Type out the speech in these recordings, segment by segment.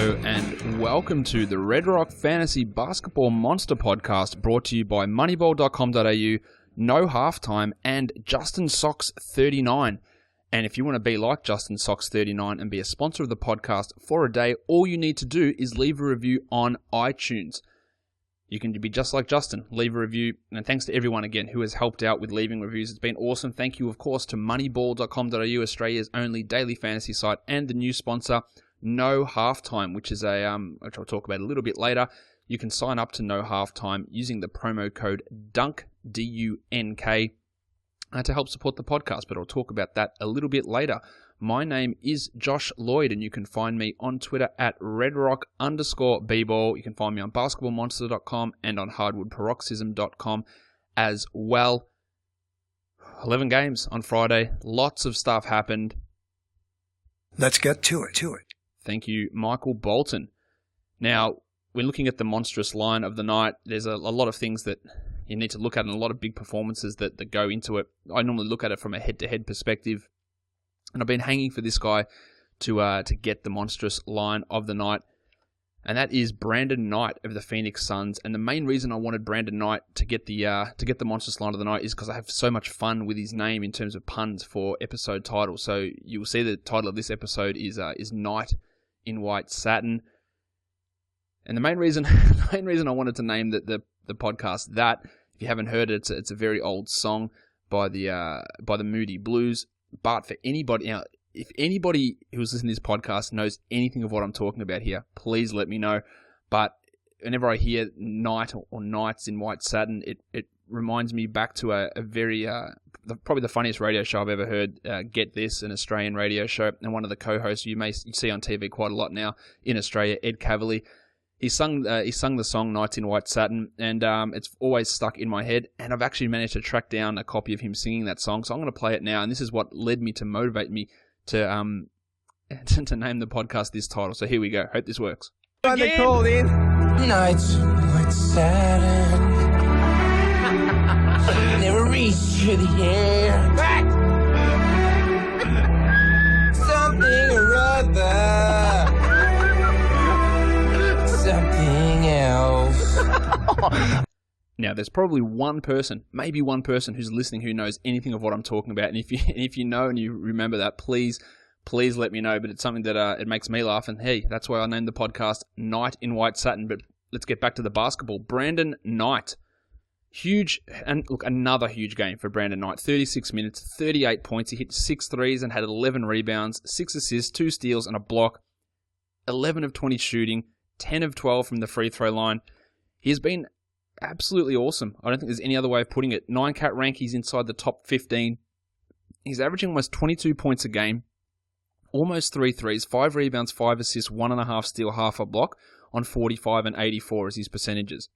Hello and welcome to the Red Rock Fantasy Basketball Monster Podcast, brought to you by moneyball.com.au, No Halftime, and Justin Socks 39. And if you want to be like Justin Socks 39 and be a sponsor of the podcast for a day, all you need to do is leave a review on iTunes. You can be just like Justin, leave a review, and thanks to everyone again who has helped out with leaving reviews. It's been awesome. Thank you, of course, to moneyball.com.au, Australia's only daily fantasy site, and the new sponsor, No Halftime, which is which I'll talk about a little bit later. You can sign up to No Halftime using the promo code DUNK, D-U-N-K, to help support the podcast, but I'll talk about that a little bit later. My name is Josh Lloyd, and you can find me on Twitter at redrock_bball. You can find me on basketballmonster.com and on hardwoodparoxysm.com as well. 11 games on Friday. Lots of stuff happened. Let's get to it. Thank you, Michael Bolton. Now, we're looking at the monstrous line of the night. There's a lot of things that you need to look at and a lot of big performances that go into it. I normally look at it from a head-to-head perspective, and I've been hanging for this guy to get the monstrous line of the night, and that is Brandon Knight of the Phoenix Suns. And the main reason I wanted Brandon Knight to get the monstrous line of the night is because I have so much fun with his name in terms of puns for episode titles. So you will see the title of this episode is Knight in White Satin. And the main reason I wanted to name the podcast that, if you haven't heard it, it's a very old song by the Moody Blues. But for anybody now, if anybody who's listening to this podcast knows anything of what I'm talking about here, please let me know. But whenever I hear Night or Knights in White Satin, it reminds me back to a very probably the funniest radio show I've ever heard. Get This, an Australian radio show, and one of the co-hosts you see on TV quite a lot now in Australia, Ed Cavalier. He sung the song Nights in White Satin, and it's always stuck in my head, and I've actually managed to track down a copy of him singing that song, so I'm going to play it now, and this is what led me to motivate me to name the podcast this title. So here we go. Hope this works. They called in Nights in White Satin. Never reached to the air. Something or other. Something else. Now, there's probably maybe one person who's listening who knows anything of what I'm talking about. And if you know and you remember that, please let me know. But it's something that it makes me laugh. And hey, that's why I named the podcast Night in White Satin. But let's get back to the basketball. Brandon Knight. Huge, and look, another huge game for Brandon Knight. 36 minutes, 38 points. He hit 6 threes and had 11 rebounds, 6 assists, 2 steals, and a block. 11 of 20 shooting, 10 of 12 from the free throw line. He's been absolutely awesome. I don't think there's any other way of putting it. 9-cat rank, he's inside the top 15. He's averaging almost 22 points a game, almost 3 threes, 5 rebounds, 5 assists, 1.5 steal, half a block on 45 and 84 as his percentages.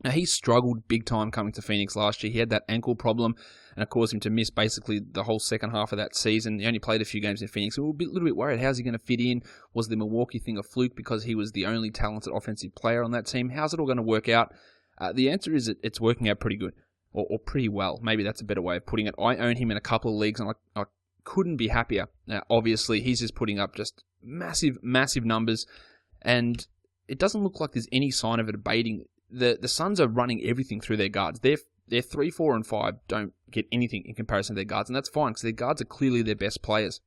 Now, he struggled big time coming to Phoenix last year. He had that ankle problem, and it caused him to miss basically the whole second half of that season. He only played a few games in Phoenix. We were a little bit worried. How's he going to fit in? Was the Milwaukee thing a fluke because he was the only talented offensive player on that team? How's it all going to work out? The answer is it's working out pretty good, or pretty well. Maybe that's a better way of putting it. I own him in a couple of leagues, and I couldn't be happier. Now, obviously, he's just putting up just massive numbers, and it doesn't look like there's any sign of it abating. The Suns are running everything through their guards. Their 3, 4, and 5 don't get anything in comparison to their guards, and that's fine because their guards are clearly their best players.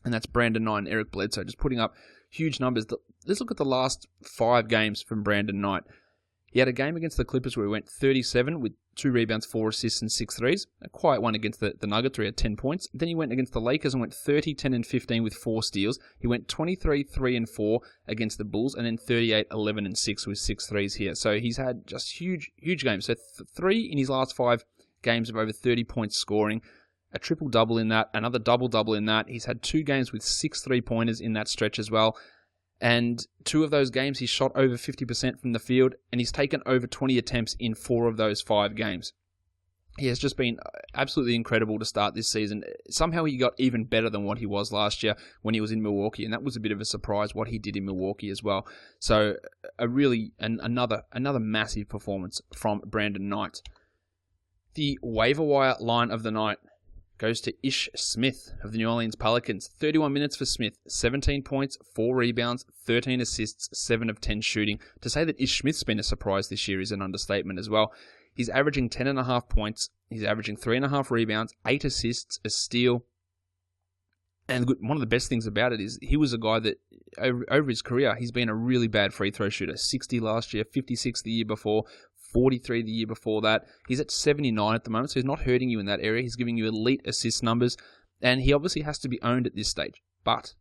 And that's Brandon Knight and Eric Bledsoe, just putting up huge numbers. Let's look at the last 5 games from Brandon Knight. He had a game against the Clippers where he went 37 with 2 rebounds, 4 assists, and 6 threes. A quiet one against the Nuggets where he had 10 points. Then he went against the Lakers and went 30, 10, and 15 with 4 steals. He went 23, 3, and 4 against the Bulls, and then 38, 11, and 6 with 6 threes here. So he's had just huge games. So 3 in his last 5 games of over 30 points scoring. A triple-double in that, another double-double in that. He's had 2 games with 6 three-pointers in that stretch as well. And 2 of those games, he shot over 50% from the field, and he's taken over 20 attempts in 4 of those 5 games. He has just been absolutely incredible to start this season. Somehow he got even better than what he was last year when he was in Milwaukee, and that was a bit of a surprise what he did in Milwaukee as well. So another massive performance from Brandon Knight. The waiver wire line of the night goes to Ish Smith of the New Orleans Pelicans. 31 minutes for Smith, 17 points, 4 rebounds, 13 assists, 7 of 10 shooting. To say that Ish Smith's been a surprise this year is an understatement as well. He's averaging 10.5 points. He's averaging 3.5 rebounds, 8 assists, a steal. And one of the best things about it is he was a guy that, over his career, he's been a really bad free throw shooter. 60 last year, 56 the year before, 43 the year before that. He's at 79 at the moment, so he's not hurting you in that area. He's giving you elite assist numbers, and he obviously has to be owned at this stage. But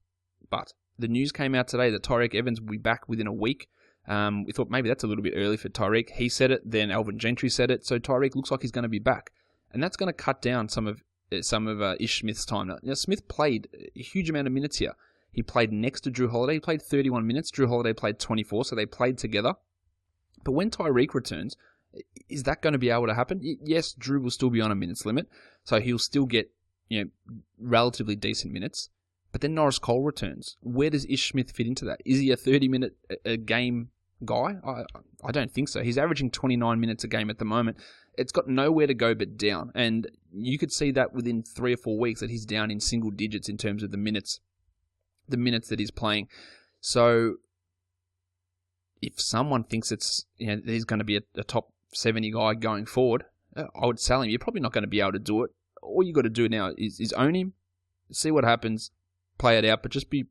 the news came out today that Tyreke Evans will be back within a week. We thought maybe that's a little bit early for Tyreke. He said it, then Alvin Gentry said it, so Tyreke looks like he's going to be back. And that's going to cut down some of Ish Smith's time. Now, Smith played a huge amount of minutes here. He played next to Drew Holiday. He played 31 minutes. Drew Holiday played 24, so they played together. But when Tyreke returns, is that going to be able to happen? Yes, Drew will still be on a minutes limit, so he'll still get relatively decent minutes. But then Norris Cole returns. Where does Ish Smith fit into that? Is he a 30-minute a game guy? I don't think so. He's averaging 29 minutes a game at the moment. It's got nowhere to go but down. And you could see that within 3 or 4 weeks that he's down in single digits in terms of the minutes that he's playing. So if someone thinks it's that he's going to be a top 70 guy going forward, I would sell him. You're probably not going to be able to do it. All you got to do now is own him, see what happens, play it out, but just be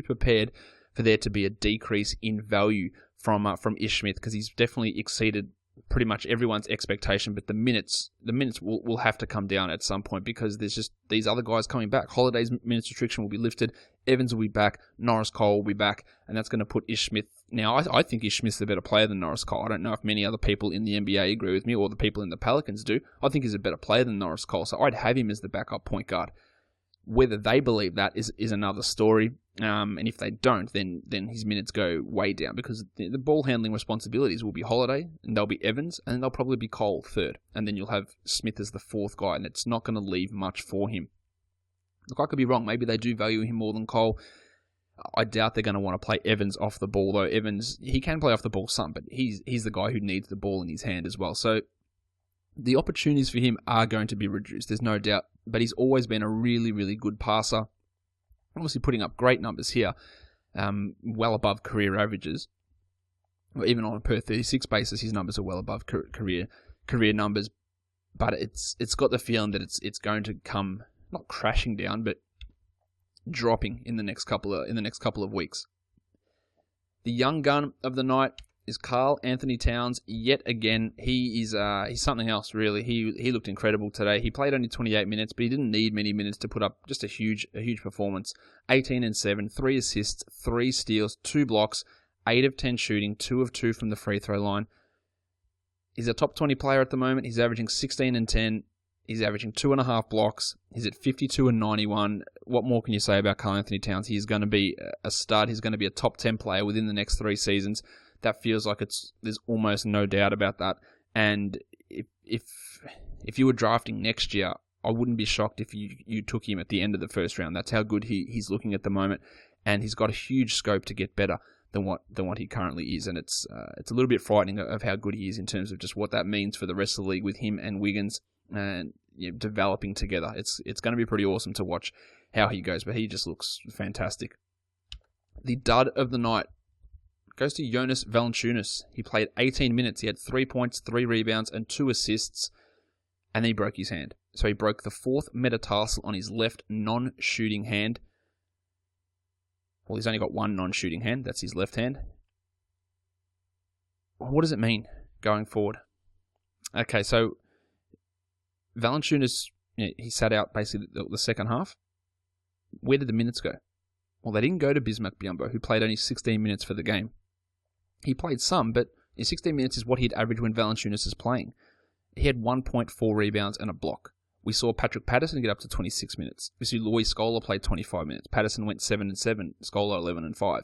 prepared for there to be a decrease in value from Ish Smith, because he's definitely exceeded pretty much everyone's expectation. But the minutes will have to come down at some point, because there's just these other guys coming back. Holiday's minutes restriction will be lifted. Evans will be back. Norris Cole will be back, and that's going to put Ish Smith. Now, I think Ish Smith's a better player than Norris Cole. I don't know if many other people in the NBA agree with me, or the people in the Pelicans do. I think he's a better player than Norris Cole, so I'd have him as the backup point guard. Whether they believe that is another story, and if they don't, then his minutes go way down, because the ball handling responsibilities will be Holiday, and they'll be Evans, and they'll probably be Cole third, and then you'll have Smith as the fourth guy, and it's not going to leave much for him. Look, I could be wrong. Maybe they do value him more than Cole. I doubt they're going to want to play Evans off the ball, though. Evans, he can play off the ball some, but he's the guy who needs the ball in his hand as well. So the opportunities for him are going to be reduced, there's no doubt. But he's always been a really, really good passer. Obviously putting up great numbers here, well above career averages. Or even on a per 36 basis, his numbers are well above career numbers. But it's got the feeling that it's going to come not crashing down, but dropping in the next couple of weeks. The young gun of the night is Karl Anthony Towns yet again. He's something else, really. He looked incredible today. He played only 28 minutes, but he didn't need many minutes to put up just a huge performance. 18 and 7, 3 assists, 3 steals, 2 blocks, 8 of 10 shooting, 2 of 2 from the free throw line. He's a top 20 player at the moment. He's averaging 16 and 10. He's averaging 2.5 blocks. He's at 52 and 91. What more can you say about Karl Anthony Towns? He's going to be a stud. He's going to be a top 10 player within the next 3 seasons. That feels like there's almost no doubt about that. And if you were drafting next year, I wouldn't be shocked if you took him at the end of the first round. That's how good he's looking at the moment, and he's got a huge scope to get better than what he currently is. And it's a little bit frightening of how good he is in terms of just what that means for the rest of the league with him and Wiggins and developing together. It's going to be pretty awesome to watch how he goes, but he just looks fantastic. The dud of the night goes to Jonas Valanciunas. He played 18 minutes. He had 3 points, 3 rebounds, and 2 assists, and then he broke his hand. So he broke the 4th metatarsal on his left non-shooting hand. Well, he's only got one non-shooting hand. That's his left hand. What does it mean going forward? Okay, so Valanciunas, he sat out basically the second half. Where did the minutes go? Well, they didn't go to Bismack Biyombo, who played only 16 minutes for the game. He played some, but 16 minutes is what he'd average when Valanciunas is playing. He had 1.4 rebounds and a block. We saw Patrick Patterson get up to 26 minutes. We saw Luis Scola play 25 minutes. Patterson went 7 and 7. Scola 11 and 5.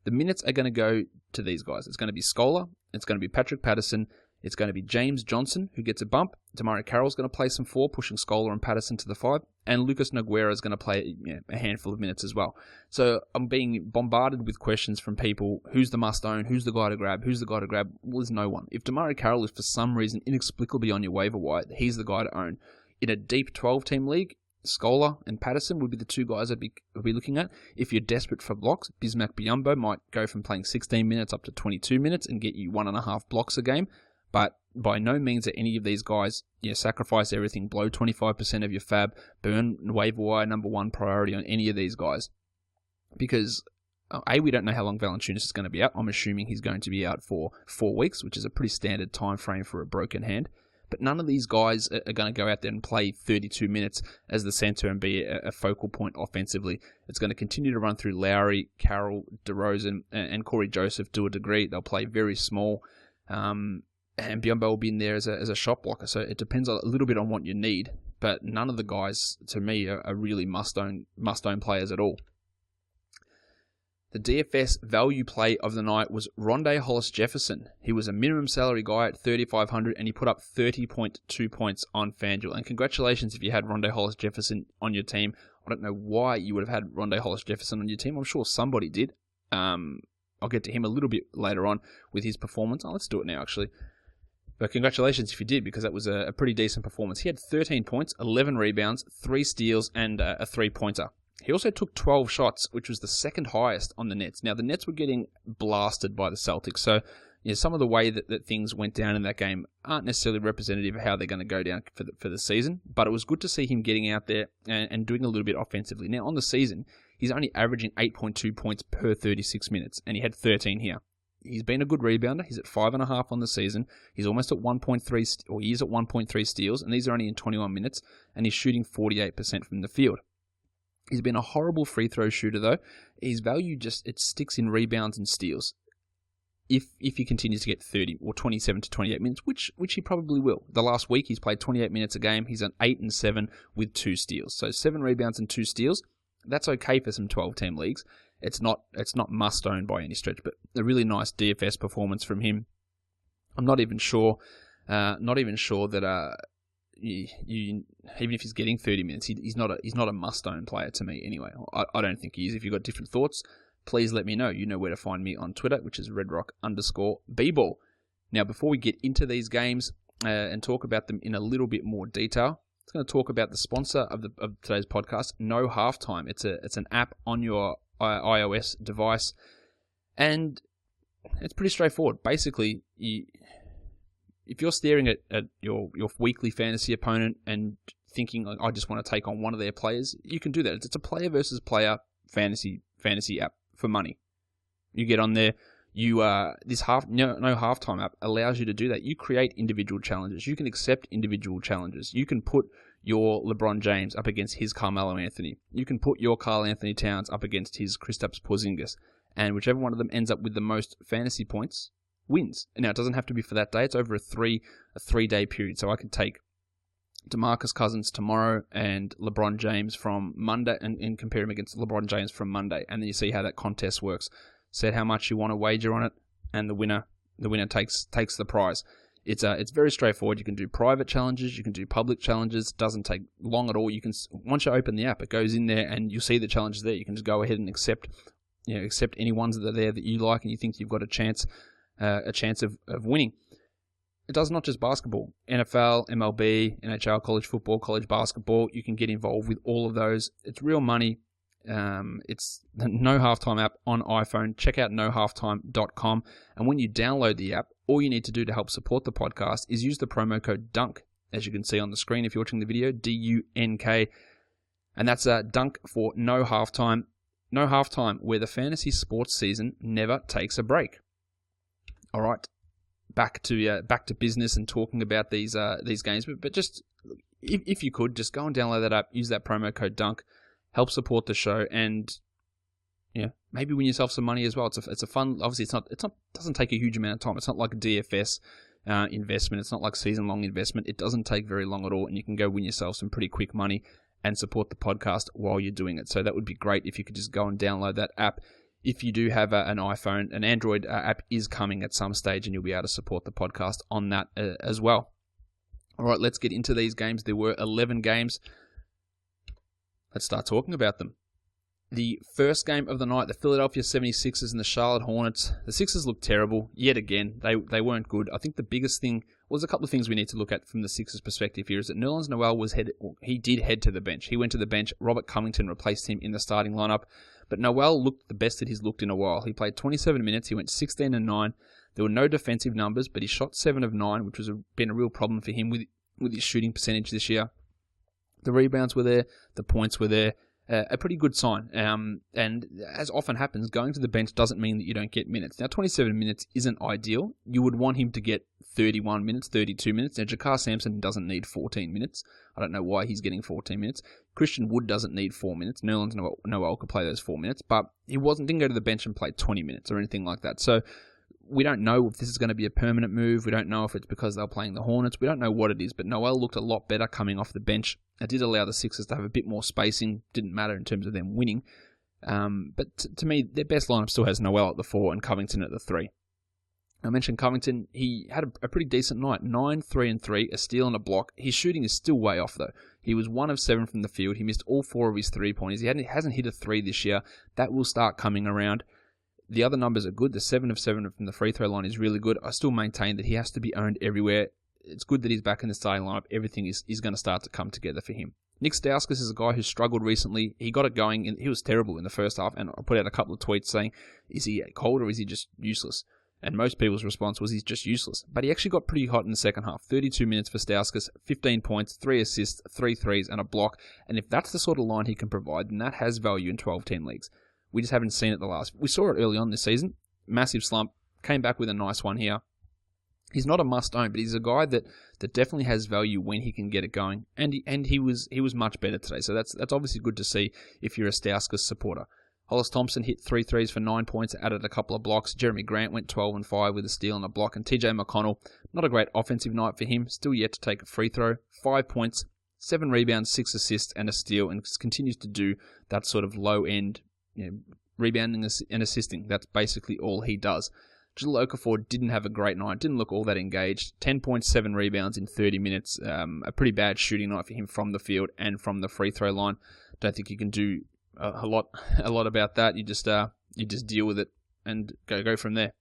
The minutes are going to go to these guys. It's going to be Scola. It's going to be Patrick Patterson. It's going to be James Johnson, who gets a bump. DeMario Carroll's going to play some 4, pushing Scola and Patterson to the 5. And Lucas Nogueira is going to play a handful of minutes as well. So I'm being bombarded with questions from people. Who's the must-own? Who's the guy to grab? Who's the guy to grab? Well, there's no one. If DeMario Carroll is for some reason inexplicably on your waiver wire, he's the guy to own. In a deep 12-team league, Scholar and Patterson would be the two guys I'd be looking at. If you're desperate for blocks, Bismack Biyombo might go from playing 16 minutes up to 22 minutes and get you 1.5 blocks a game. But by no means are any of these guys, sacrifice everything, blow 25% of your fab, burn waiver wire number one priority on any of these guys. Because, we don't know how long Valanciunas is going to be out. I'm assuming he's going to be out for 4 weeks, which is a pretty standard time frame for a broken hand. But none of these guys are going to go out there and play 32 minutes as the center and be a focal point offensively. It's going to continue to run through Lowry, Carroll, DeRozan, and Corey Joseph to a degree. They'll play very small, and Biyombo will be in there as a shot blocker. So it depends a little bit on what you need. But none of the guys, to me, are really must-own players at all. The DFS value play of the night was Rondé Hollis-Jefferson. He was a minimum salary guy at $3,500 and he put up 30.2 points on FanDuel. And congratulations if you had Rondé Hollis-Jefferson on your team. I don't know why you would have had Rondé Hollis-Jefferson on your team. I'm sure somebody did. I'll get to him a little bit later on with his performance. Let's do it now, actually. But congratulations if you did, because that was a pretty decent performance. He had 13 points, 11 rebounds, 3 steals, and a 3-pointer. He also took 12 shots, which was the second highest on the Nets. Now, the Nets were getting blasted by the Celtics, so some of the way that things went down in that game aren't necessarily representative of how they're going to go down for the season, but it was good to see him getting out there and doing a little bit offensively. Now, on the season, he's only averaging 8.2 points per 36 minutes, and he had 13 here. He's been a good rebounder. He's at 5.5 on the season. He's almost at 1.3, or he is at 1.3 steals, and these are only in 21 minutes, and he's shooting 48% from the field. He's been a horrible free throw shooter, though. His value it sticks in rebounds and steals. If he continues to get 30 or 27 to 28 minutes, which he probably will. The last week, he's played 28 minutes a game. He's on 8 and 7 with 2 steals. So 7 rebounds and 2 steals. That's okay for some 12-team leagues. It's not must-own by any stretch, but a really nice DFS performance from him. I'm not even sure that even if he's getting 30 minutes, he's not a must-own player to me anyway. I don't think he is. If you've got different thoughts, please let me know. You know where to find me on Twitter, which is redrock_bball. Now, before we get into these games and talk about them in a little bit more detail, I'm going to talk about the sponsor of today's podcast, No Halftime. It's an app on your iOS device, and it's pretty straightforward. Basically, if you're staring at your weekly fantasy opponent and thinking, I just want to take on one of their players, you can do that. It's a player versus player fantasy app for money. You get on there. No Halftime app allows you to do that. You create individual challenges. You can accept individual challenges. You can put your LeBron James up against his Carmelo Anthony. You can put your Karl Anthony Towns up against his Kristaps Porzingis. And whichever one of them ends up with the most fantasy points wins. Now, it doesn't have to be for that day. It's over a three-day period. So I could take DeMarcus Cousins tomorrow and LeBron James from Monday and compare him against LeBron James from Monday. And then you see how that contest works. Set how much you want to wager on it, and the winner takes the prize. It's very straightforward. You can do private challenges, you can do public challenges. It doesn't take long at all. Once you open the app, it goes in there and you'll see the challenges there. You can just go ahead and accept any ones that are there that you like and you think you've got a chance of winning. It does not just basketball. NFL, MLB, NHL, college football, college basketball. You can get involved with all of those. It's real money. It's the No Halftime app on iPhone. Check out nohalftime.com. And when you download the app, all you need to do to help support the podcast is use the promo code DUNK, as you can see on the screen if you're watching the video, DUNK. And that's DUNK for No Halftime. No Halftime, where the fantasy sports season never takes a break. All right, back to business and talking about these games. But just if you could, just go and download that app, use that promo code DUNK. Help support the show, and maybe win yourself some money as well. It's a fun. Obviously, it doesn't take a huge amount of time. It's not like a DFS investment. It's not like season-long investment. It doesn't take very long at all, and you can go win yourself some pretty quick money and support the podcast while you're doing it. So that would be great if you could just go and download that app. If you do have an iPhone, an Android app is coming at some stage, and you'll be able to support the podcast on that as well. All right, let's get into these games. There were 11 games. Let's start talking about them. The first game of the night, the Philadelphia 76ers and the Charlotte Hornets. The Sixers looked terrible yet again. They weren't good. I think the biggest thing there's a couple of things we need to look at from the Sixers' perspective here. Is that Nerlens Noel he did head to the bench. He went to the bench. Robert Covington replaced him in the starting lineup. But Noel looked the best that he's looked in a while. He played 27 minutes. He went 16-9. There were no defensive numbers, but he shot 7 of 9, which was been a real problem for him with his shooting percentage this year. The rebounds were there. The points were there. A pretty good sign. And as often happens, going to the bench doesn't mean that you don't get minutes. Now, 27 minutes isn't ideal. You would want him to get 31 minutes, 32 minutes. Now, Jakar Sampson doesn't need 14 minutes. I don't know why he's getting 14 minutes. Christian Wood doesn't need 4 minutes. Nerlens Noel could play those 4 minutes, but he didn't go to the bench and play 20 minutes or anything like that. So we don't know if this is going to be a permanent move. We don't know if it's because they're playing the Hornets. We don't know what it is, but Noel looked a lot better coming off the bench. It did allow the Sixers to have a bit more spacing. Didn't matter in terms of them winning. But to me, their best lineup still has Noel at the 4 and Covington at the 3. I mentioned Covington. He had a pretty decent night. 9, 3 and 3, a steal and a block. His shooting is still way off, though. He was 1 of 7 from the field. He missed all 4 of his 3-pointers. He hasn't hit a 3 this year. That will start coming around. The other numbers are good. The 7 of 7 from the free throw line is really good. I still maintain that he has to be owned everywhere. It's good that he's back in the starting lineup. Everything is going to start to come together for him. Nick Stauskas is a guy who struggled recently. He got it going, and he was terrible in the first half, and I put out a couple of tweets saying, is he cold or is he just useless? And most people's response was he's just useless. But he actually got pretty hot in the second half. 32 minutes for Stauskas, 15 points, 3 assists, 3 threes, and a block. And if that's the sort of line he can provide, then that has value in 12-10 leagues. We just haven't seen it We saw it early on this season. Massive slump. Came back with a nice one here. He's not a must-own, but he's a guy that definitely has value when he can get it going. And he was much better today. So that's obviously good to see if you're a Stauskas supporter. Hollis Thompson hit 3 threes for 9 points, added a couple of blocks. Jeremy Grant went 12 and 5 with a steal and a block. And TJ McConnell, not a great offensive night for him. Still yet to take a free throw. 5 points, 7 rebounds, 6 assists, and a steal. And continues to do that sort of low-end, rebounding and assisting. That's basically all he does. Jahlil Okafor didn't have a great night, didn't look all that engaged. 10.7 rebounds in 30 minutes. A pretty bad shooting night for him from the field and from the free throw line. Don't think you can do a lot about that. You just deal with it and go from there.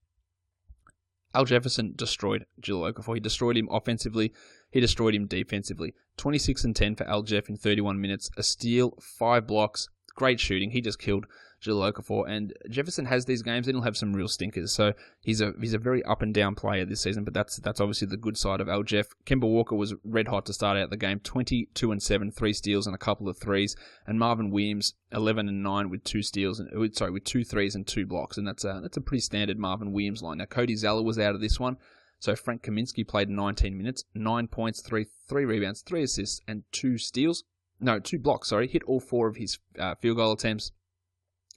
Al Jefferson destroyed Jahlil Okafor. He destroyed him offensively. He destroyed him defensively. 26 and 10 for Al Jeff in 31 minutes. A steal, 5 blocks. Great shooting. He just killed Jahlil Okafor. And Jefferson has these games, then he'll have some real stinkers. So he's a very up and down player this season, but that's obviously the good side of Al Jeff. Kemba Walker was red hot to start out the game. 22 and 7, 3 steals and a couple of threes. And Marvin Williams 11 and 9 with 2 steals with 2 threes and 2 blocks. And that's a pretty standard Marvin Williams line. Now Cody Zeller was out of this one. So Frank Kaminsky played 19 minutes, 9 points, 3 rebounds, 3 assists, and 2 steals. No, 2 blocks, sorry. Hit all 4 of his field goal attempts.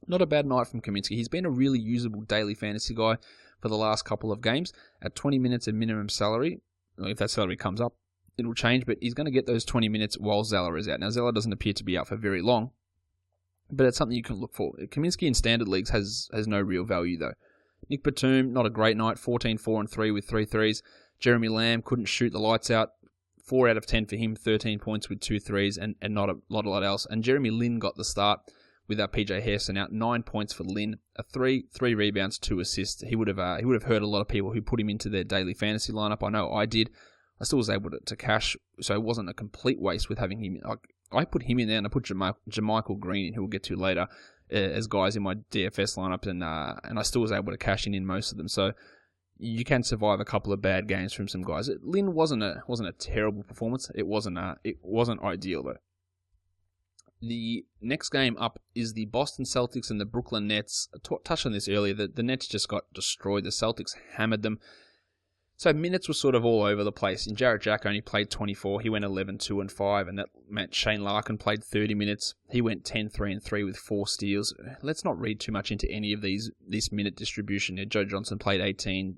Not a bad night from Kaminsky. He's been a really usable daily fantasy guy for the last couple of games. At 20 minutes of minimum salary, if that salary comes up, it'll change, but he's going to get those 20 minutes while Zeller is out. Now, Zeller doesn't appear to be out for very long, but it's something you can look for. Kaminsky in standard leagues has no real value, though. Nick Batum, not a great night. 14, 4 and 3 with 3 threes. Jeremy Lamb couldn't shoot the lights out. 4 out of 10 for him, 13 points with 2 threes, and not a lot else. And Jeremy Lin got the start with PJ Hairston out. 9 points for Lin, a 3 rebounds, 2 assists. He would have hurt a lot of people who put him into their daily fantasy lineup. I know I did. I still was able to cash, so it wasn't a complete waste with having him. I put him in there, and I put Jermichael Green in, who we'll get to later, as guys in my DFS lineup, and I still was able to cash in most of them. So you can survive a couple of bad games from some guys. Lin wasn't a terrible performance. It wasn't ideal though. The next game up is the Boston Celtics and the Brooklyn Nets. I touched on this earlier. The Nets just got destroyed. The Celtics hammered them. So minutes were sort of all over the place. And Jarrett Jack only played 24. He went 11, 2 and 5, and that meant Shane Larkin played 30 minutes. He went 10, 3 and 3 with 4 steals. Let's not read too much into any of this minute distribution. Joe Johnson played 18.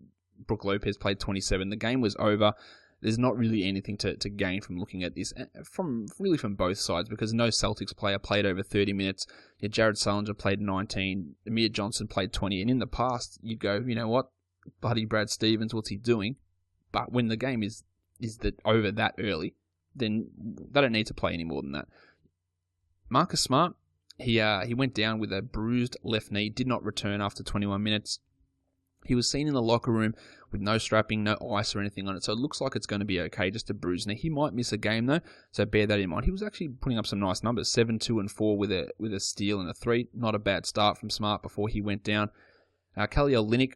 Brook Lopez played 27. The game was over. There's not really anything to gain from looking at this, from both sides, because no Celtics player played over 30 minutes. Jared Sullinger played 19. Amir Johnson played 20. And in the past, you'd go, you know what? Buddy Brad Stevens, what's he doing? But when the game is over that early, then they don't need to play any more than that. Marcus Smart, he went down with a bruised left knee, did not return after 21 minutes. He was seen in the locker room with no strapping, no ice or anything on it, so it looks like it's going to be okay, just a bruise. Now, he might miss a game, though, so bear that in mind. He was actually putting up some nice numbers, 7, 2, and 4 with a steal and a 3. Not a bad start from Smart before he went down. Kalil Olynyk,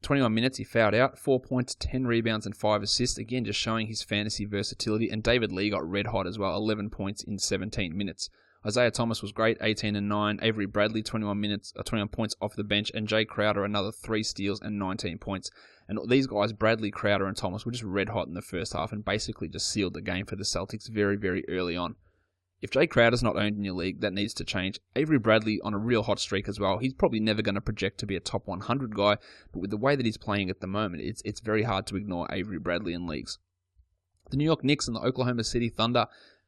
21 minutes, he fouled out, 4 points, 10 rebounds, and 5 assists, again, just showing his fantasy versatility. And David Lee got red hot as well, 11 points in 17 minutes. Isaiah Thomas was great, 18 and 9. Avery Bradley, 21 points off the bench. And Jay Crowder, another 3 steals and 19 points. And these guys, Bradley, Crowder, and Thomas, were just red hot in the first half and basically just sealed the game for the Celtics very, very early on. If Jay Crowder's not owned in your league, that needs to change. Avery Bradley on a real hot streak as well. He's probably never going to project to be a top 100 guy, but with the way that he's playing at the moment, it's very hard to ignore Avery Bradley in leagues. The New York Knicks and the Oklahoma City Thunder.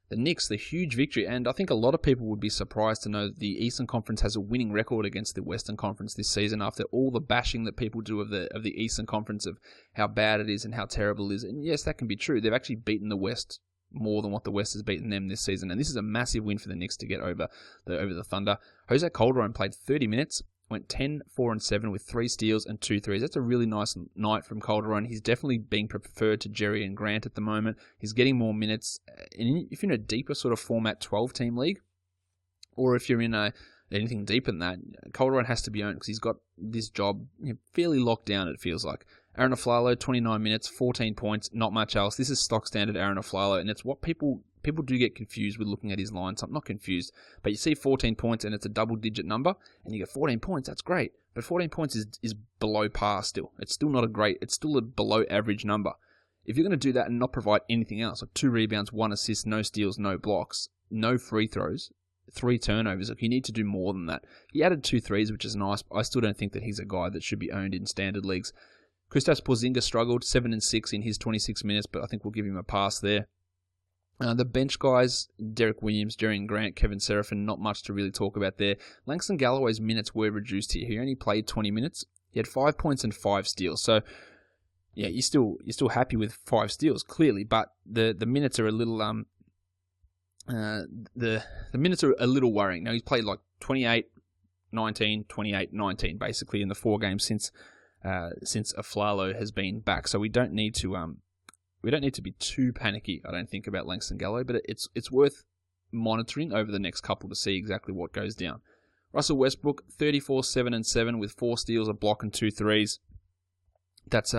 The Knicks, the huge victory, and I think a lot of people would be surprised to know that the Eastern Conference has a winning record against the Western Conference this season after all the bashing that people do of the Eastern Conference of how bad it is and how terrible it is. And yes, that can be true. They've actually beaten the West more than what the West has beaten them this season, and this is a massive win for the Knicks to get over the Thunder. Jose Calderon played 30 minutes, went 10, 4, and 7 with 3 steals and 2 threes. That's a really nice night from Calderon. He's definitely being preferred to Jerry and Grant at the moment. He's getting more minutes. And if you're in a deeper sort of format 12-team league, or if you're in anything deeper than that, Calderon has to be owned because he's got this job fairly locked down, it feels like. Aaron Aflalo, 29 minutes, 14 points, not much else. This is stock standard Aaron Aflalo, and it's what people do get confused with looking at his lines. I'm not confused, but you see 14 points and it's a double-digit number, and you get 14 points, that's great. But 14 points is below par still. It's still not it's still a below-average number. If you're going to do that and not provide anything else, like 2 rebounds, 1 assist, no steals, no blocks, no free throws, 3 turnovers, you need to do more than that. He added 2 threes, which is nice, but I still don't think that he's a guy that should be owned in standard leagues. Kristaps Porzingis struggled, 7 and 6 in his 26 minutes, but I think we'll give him a pass there. The bench guys, Derek Williams, Jerry Grant, Kevin Seraphin, not much to really talk about there. Langston Galloway's minutes were reduced here. He only played 20 minutes. He had 5 points and 5 steals. So, yeah, you're still happy with 5 steals, clearly, but the minutes are a little the minutes are a little worrying. Now, he's played like 28, 19, 28, 19, basically in the 4 games since Aflalo has been back. So we don't need to be too panicky, I don't think, about Langston Galloway, but it's worth monitoring over the next couple to see exactly what goes down. Russell Westbrook, 34, 7 and 7 with 4 steals, a block, and 2 threes. That's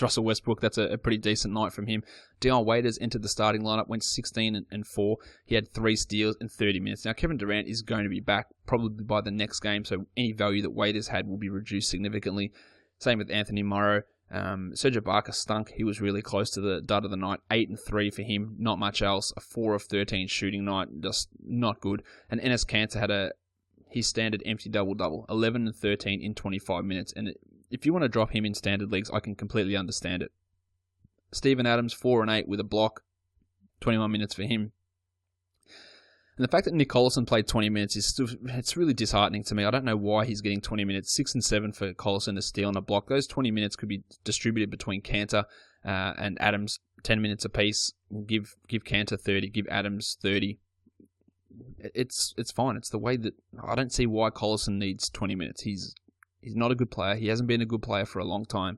Russell Westbrook. That's a pretty decent night from him. Dion Waiters entered the starting lineup, went 16 and 4. He had 3 steals in 30 minutes. Now, Kevin Durant is going to be back probably by the next game, so any value that Waiters had will be reduced significantly. Same with Anthony Morrow. Serge Ibaka stunk. He was really close to the dud of the night. 8 and 3 for him. Not much else. A 4 of 13 shooting night. Just not good. And Enes Kanter had his standard empty double-double. 11 and 13 in 25 minutes. And if you want to drop him in standard leagues, I can completely understand it. Steven Adams, 4 and 8 with a block. 21 minutes for him. And the fact that Nick Collison played 20 minutes it's really disheartening to me. I don't know why he's getting 20 minutes. 6 and 7 for Collison, a steal and a block. Those 20 minutes could be distributed between Kanter and Adams, 10 minutes apiece. Give Kanter 30, give Adams 30. It's fine. It's the way that I don't see why Collison needs 20 minutes. He's not a good player. He hasn't been a good player for a long time.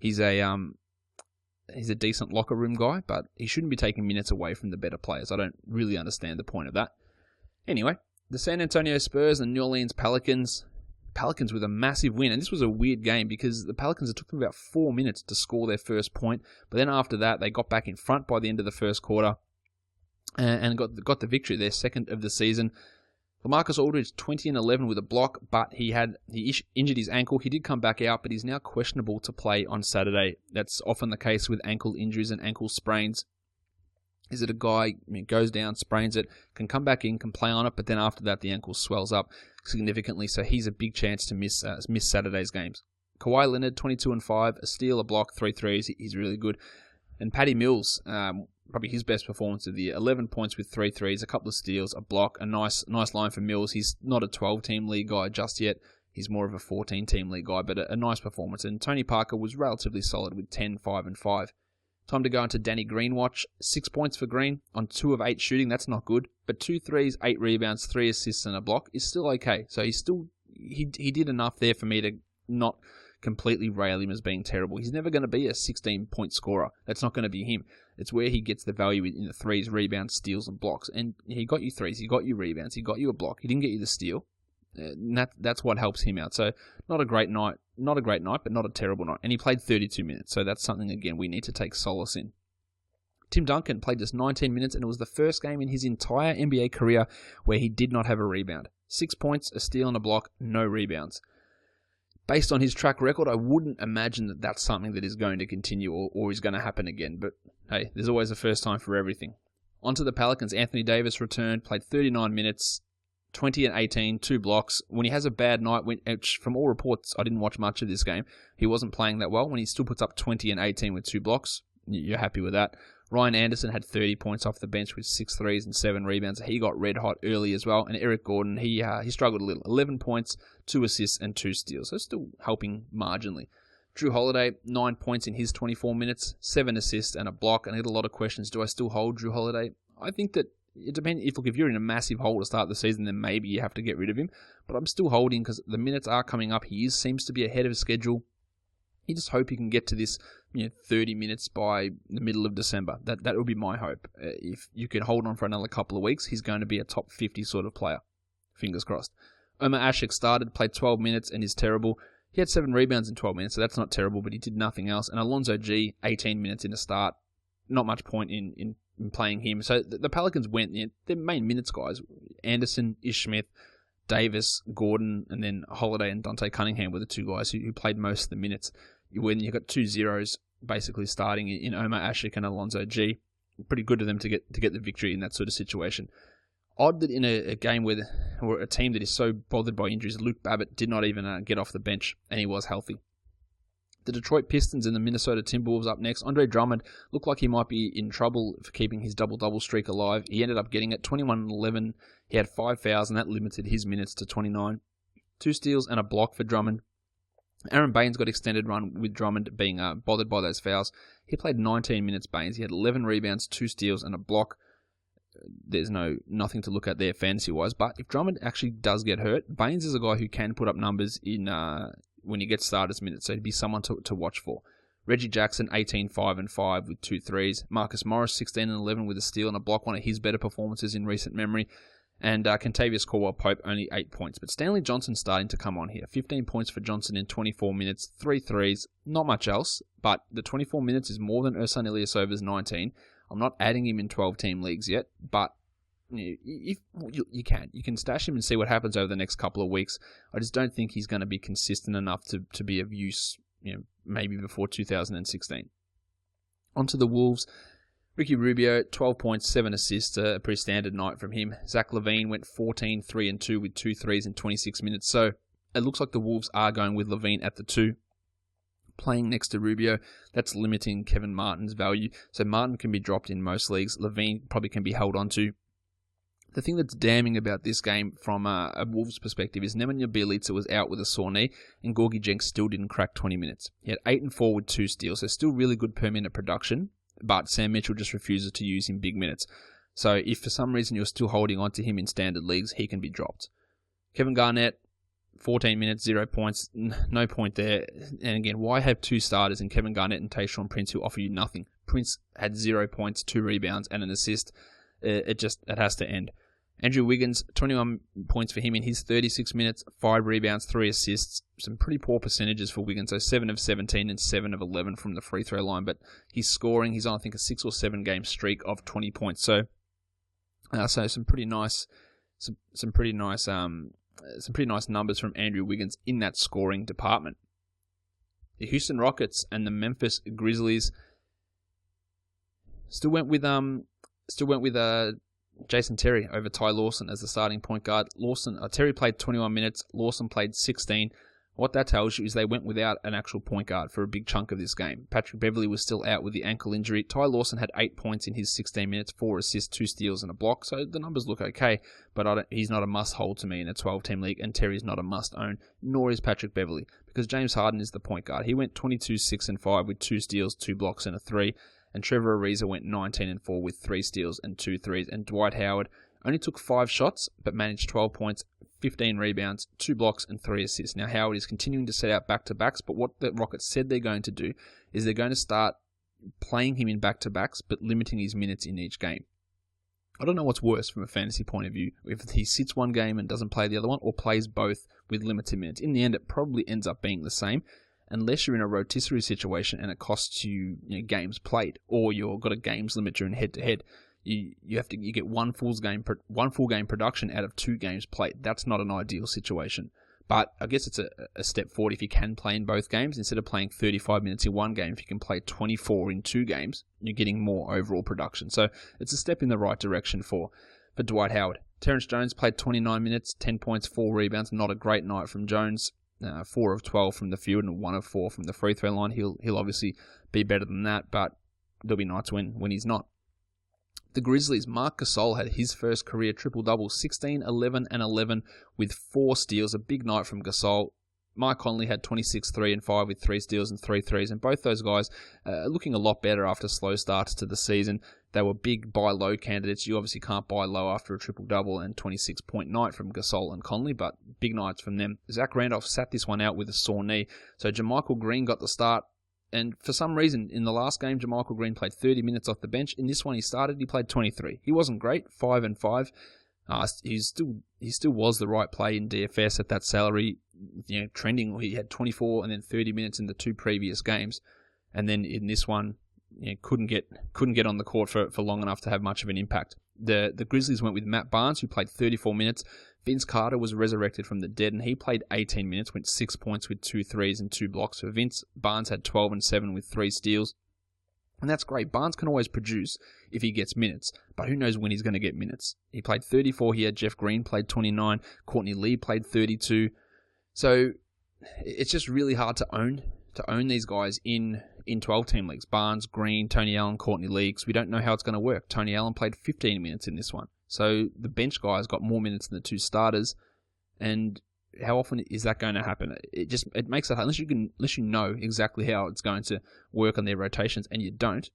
He's a decent locker room guy, but he shouldn't be taking minutes away from the better players. I don't really understand the point of that. Anyway, the San Antonio Spurs and New Orleans Pelicans. Pelicans with a massive win, and this was a weird game because the Pelicans, it took them about 4 minutes to score their first point, but then after that, they got back in front by the end of the first quarter and got the victory, their second of the season. LaMarcus Aldridge, 20 and 11 with a block, but he injured his ankle. He did come back out, but he's now questionable to play on Saturday. That's often the case with ankle injuries and ankle sprains. Is it a guy goes down, sprains it, can come back in, can play on it, but then after that the ankle swells up significantly, so he's a big chance to miss Saturday's games. Kawhi Leonard, 22 and 5, a steal, a block, 3 threes. He's really good. And Patty Mills, probably his best performance of the year. 11 points with 3 threes, a couple of steals, a block, a nice line for Mills. He's not a 12-team league guy just yet. He's more of a 14-team league guy, but a nice performance. And Tony Parker was relatively solid with 10, 5, and 5. Time to go into Danny Green watch. 6 points for Green on 2 of 8 shooting. That's not good. But 2 threes, 8 rebounds, 3 assists, and a block is still okay. So he did enough there for me to not completely rail him as being terrible. He's never going to be a 16-point scorer. That's not going to be him. It's where he gets the value in the threes, rebounds, steals, and blocks. And he got you threes, he got you rebounds, he got you a block. He didn't get you the steal. That's what helps him out. So not a great night, but not a terrible night. And he played 32 minutes, so that's something, again, we need to take solace in. Tim Duncan played just 19 minutes, and it was the first game in his entire NBA career where he did not have a rebound. 6 points, a steal, and a block, no rebounds. Based on his track record, I wouldn't imagine that that's something that is going to continue or is going to happen again. But hey, there's always a first time for everything. On to the Pelicans. Anthony Davis returned, played 39 minutes, 20 and 18, 2 blocks. When he has a bad night, which from all reports, I didn't watch much of this game, he wasn't playing that well. When he still puts up 20 and 18 with 2 blocks, you're happy with that. Ryan Anderson had 30 points off the bench with 6 threes and 7 rebounds. He got red hot early as well. And Eric Gordon, he struggled a little. 11 points, 2 assists, and 2 steals. So still helping marginally. Drew Holiday, 9 points in his 24 minutes, 7 assists, and a block. And I get a lot of questions. Do I still hold Drew Holiday? I think that it depends. If you're in a massive hole to start the season, then maybe you have to get rid of him. But I'm still holding because the minutes are coming up. He seems to be ahead of schedule. You just hope he can get to this 30 minutes by the middle of December. That would be my hope. If you can hold on for another couple of weeks, he's going to be a top 50 sort of player. Fingers crossed. Omer Ashik started, played 12 minutes, and is terrible. He had 7 rebounds in 12 minutes, so that's not terrible, but he did nothing else. And Alonzo G, 18 minutes in the start. Not much point in playing him. So the Pelicans went, their main minutes guys, Anderson, Ish Smith, Davis, Gordon, and then Holiday and Dante Cunningham were the 2 guys who played most of the minutes. When you got 2 zeros basically starting in Omer Ashik and Alonzo G, pretty good to them to get the victory in that sort of situation. Odd that in a game or a team that is so bothered by injuries, Luke Babbitt did not even get off the bench, and he was healthy. The Detroit Pistons and the Minnesota Timberwolves up next. Andre Drummond looked like he might be in trouble for keeping his double-double streak alive. He ended up getting it 21 and 11. He had 5 fouls, and that limited his minutes to 29. 2 steals and a block for Drummond. Aaron Baines got extended run with Drummond being bothered by those fouls. He played 19 minutes, Baines. He had 11 rebounds, 2 steals, and a block. There's nothing to look at there fantasy-wise. But if Drummond actually does get hurt, Baines is a guy who can put up numbers in when he gets starters minutes, so he'd be someone to watch for. Reggie Jackson, 18, 5 and 5 with 2 threes. Marcus Morris, 16 and 11 with a steal and a block, one of his better performances in recent memory. And Kentavious Caldwell-Pope, only 8 points. But Stanley Johnson starting to come on here. 15 points for Johnson in 24 minutes, 3 threes, not much else. But the 24 minutes is more than Ersan Ilyasova's 19. I'm not adding him in 12-team leagues yet, but if you can stash him and see what happens over the next couple of weeks. I just don't think he's going to be consistent enough to be of use, maybe before 2016. On to the Wolves. Ricky Rubio, 12 points, 7 assists, a pretty standard night from him. Zach LaVine went 14, 3 and 2 with 2 threes in 26 minutes. So it looks like the Wolves are going with LaVine at the 2. Playing next to Rubio, that's limiting Kevin Martin's value. So Martin can be dropped in most leagues. LaVine probably can be held onto. The thing that's damning about this game from a Wolves perspective is Nemanja Bjelica was out with a sore knee, and Gorgie Jenks still didn't crack 20 minutes. He had 8 and 4 with 2 steals, so still really good per minute production. But Sam Mitchell just refuses to use him big minutes. So if for some reason you're still holding on to him in standard leagues, he can be dropped. Kevin Garnett, 14 minutes, 0 points, no point there. And again, why have 2 starters in Kevin Garnett and Tayshaun Prince who offer you nothing? Prince had 0 points, 2 rebounds, and an assist. It has to end. Andrew Wiggins, 21 points for him in his 36 minutes, 5 rebounds, 3 assists. Some pretty poor percentages for Wiggins, so 7 of 17 and 7 of 11 from the free throw line. But he's scoring. He's on, I think, a 6 or 7 game streak of 20 points. So some pretty nice, some pretty nice numbers from Andrew Wiggins in that scoring department. The Houston Rockets and the Memphis Grizzlies still went with Jason Terry over Ty Lawson as the starting point guard. Terry played 21 minutes. Lawson played 16. What that tells you is they went without an actual point guard for a big chunk of this game. Patrick Beverley was still out with the ankle injury. Ty Lawson had 8 points in his 16 minutes, 4 assists, 2 steals, and a block. So the numbers look okay, but he's not a must-hold to me in a 12-team league, and Terry's not a must-own, nor is Patrick Beverley, because James Harden is the point guard. He went 22, 6, and 5 with 2 steals, 2 blocks, and a 3. And Trevor Ariza went 19 and 4 with 3 steals and 2 threes. And Dwight Howard Only took 5 shots, but managed 12 points, 15 rebounds, 2 blocks, and 3 assists. Now, Howard is continuing to set out back-to-backs, but what the Rockets said they're going to do is they're going to start playing him in back-to-backs, but limiting his minutes in each game. I don't know what's worse from a fantasy point of view, if he sits one game and doesn't play the other one, or plays both with limited minutes. In the end, it probably ends up being the same, unless you're in a rotisserie situation and it costs you, games played, or you've got a games limit during head-to-head. You get one full game production out of 2 games played. That's not an ideal situation. But I guess it's a step forward if you can play in both games. Instead of playing 35 minutes in one game, if you can play 24 in 2 games, you're getting more overall production. So it's a step in the right direction for Dwight Howard. Terrence Jones played 29 minutes, 10 points, 4 rebounds. Not a great night from Jones. 4 of 12 from the field and 1 of 4 from the free throw line. He'll obviously be better than that, but there'll be nights when he's not. The Grizzlies, Marc Gasol had his first career triple-double, 16, 11, and 11 with 4 steals. A big night from Gasol. Mike Conley had 26, 3, and 5 with 3 steals and 3 threes, and both those guys looking a lot better after slow starts to the season. They were big buy-low candidates. You obviously can't buy low after a triple-double and 26-point night from Gasol and Conley, but big nights from them. Zach Randolph sat this one out with a sore knee, so JaMychal Green got the start. And for some reason, in the last game, JaMychal Green played 30 minutes off the bench. In this one, he played 23. He wasn't great, 5 and 5. He still was the right play in DFS at that salary, trending. He had 24 and then 30 minutes in the 2 previous games, and then in this one, couldn't get on the court for long enough to have much of an impact. The Grizzlies went with Matt Barnes, who played 34 minutes. Vince Carter was resurrected from the dead, and he played 18 minutes, went 6 points with 2 threes and 2 blocks for Vince. Barnes had 12 and 7 with 3 steals. And that's great. Barnes can always produce if he gets minutes, but who knows when he's going to get minutes. He played 34 here. Jeff Green played 29. Courtney Lee played 32. So it's just really hard to own these guys in 12-team leagues. Barnes, Green, Tony Allen, Courtney Lee, because we don't know how it's going to work. Tony Allen played 15 minutes in this one. So the bench guys got more minutes than the 2 starters, and how often is that going to happen? It makes it hard. Unless you know exactly how it's going to work on their rotations, and you don't,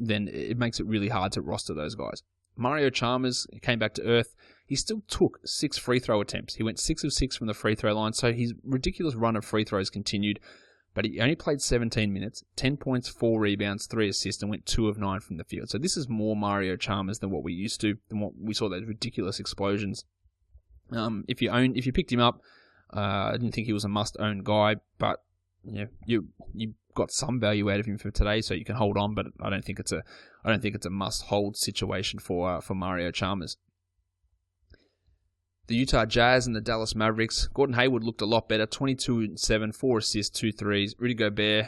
then it makes it really hard to roster those guys. Mario Chalmers came back to earth. He still took 6 free throw attempts. He went 6 of 6 from the free throw line, so his ridiculous run of free throws continued. But he only played 17 minutes, 10 points, 4 rebounds, 3 assists, and went 2 of 9 from the field. So this is more Mario Chalmers than what we used to, than what we saw those ridiculous explosions. If you picked him up, I didn't think he was a must-own guy, but you got some value out of him for today, so you can hold on. But I don't think it's a must-hold situation for Mario Chalmers. The Utah Jazz and the Dallas Mavericks. Gordon Hayward looked a lot better. 22 and 7, 4 assists, 2 threes. Rudy Gobert.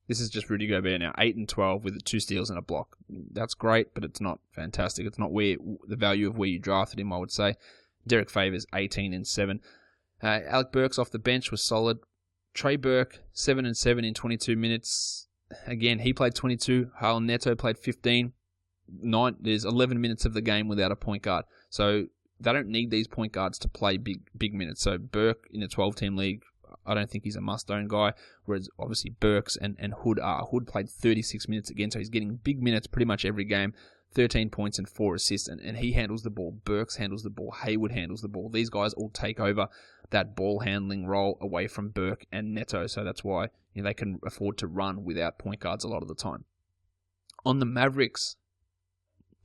This is just Rudy Gobert now. 8 and 12 with 2 steals and a block. That's great, but it's not fantastic. It's not the value of where you drafted him, I would say. Derek Favors, 18 and 7. Alec Burks off the bench was solid. Trey Burke, 7 and 7 in 22 minutes. Again, he played 22. Harlan Neto played 15. There's 11 minutes of the game without a point guard. So they don't need these point guards to play big minutes. So Burke in a 12-team league, I don't think he's a must-own guy, whereas obviously Burks and Hood are. Hood played 36 minutes again, so he's getting big minutes pretty much every game, 13 points and 4 assists, and he handles the ball. Burks handles the ball. Hayward handles the ball. These guys all take over that ball-handling role away from Burke and Neto, so that's why they can afford to run without point guards a lot of the time. On the Mavericks,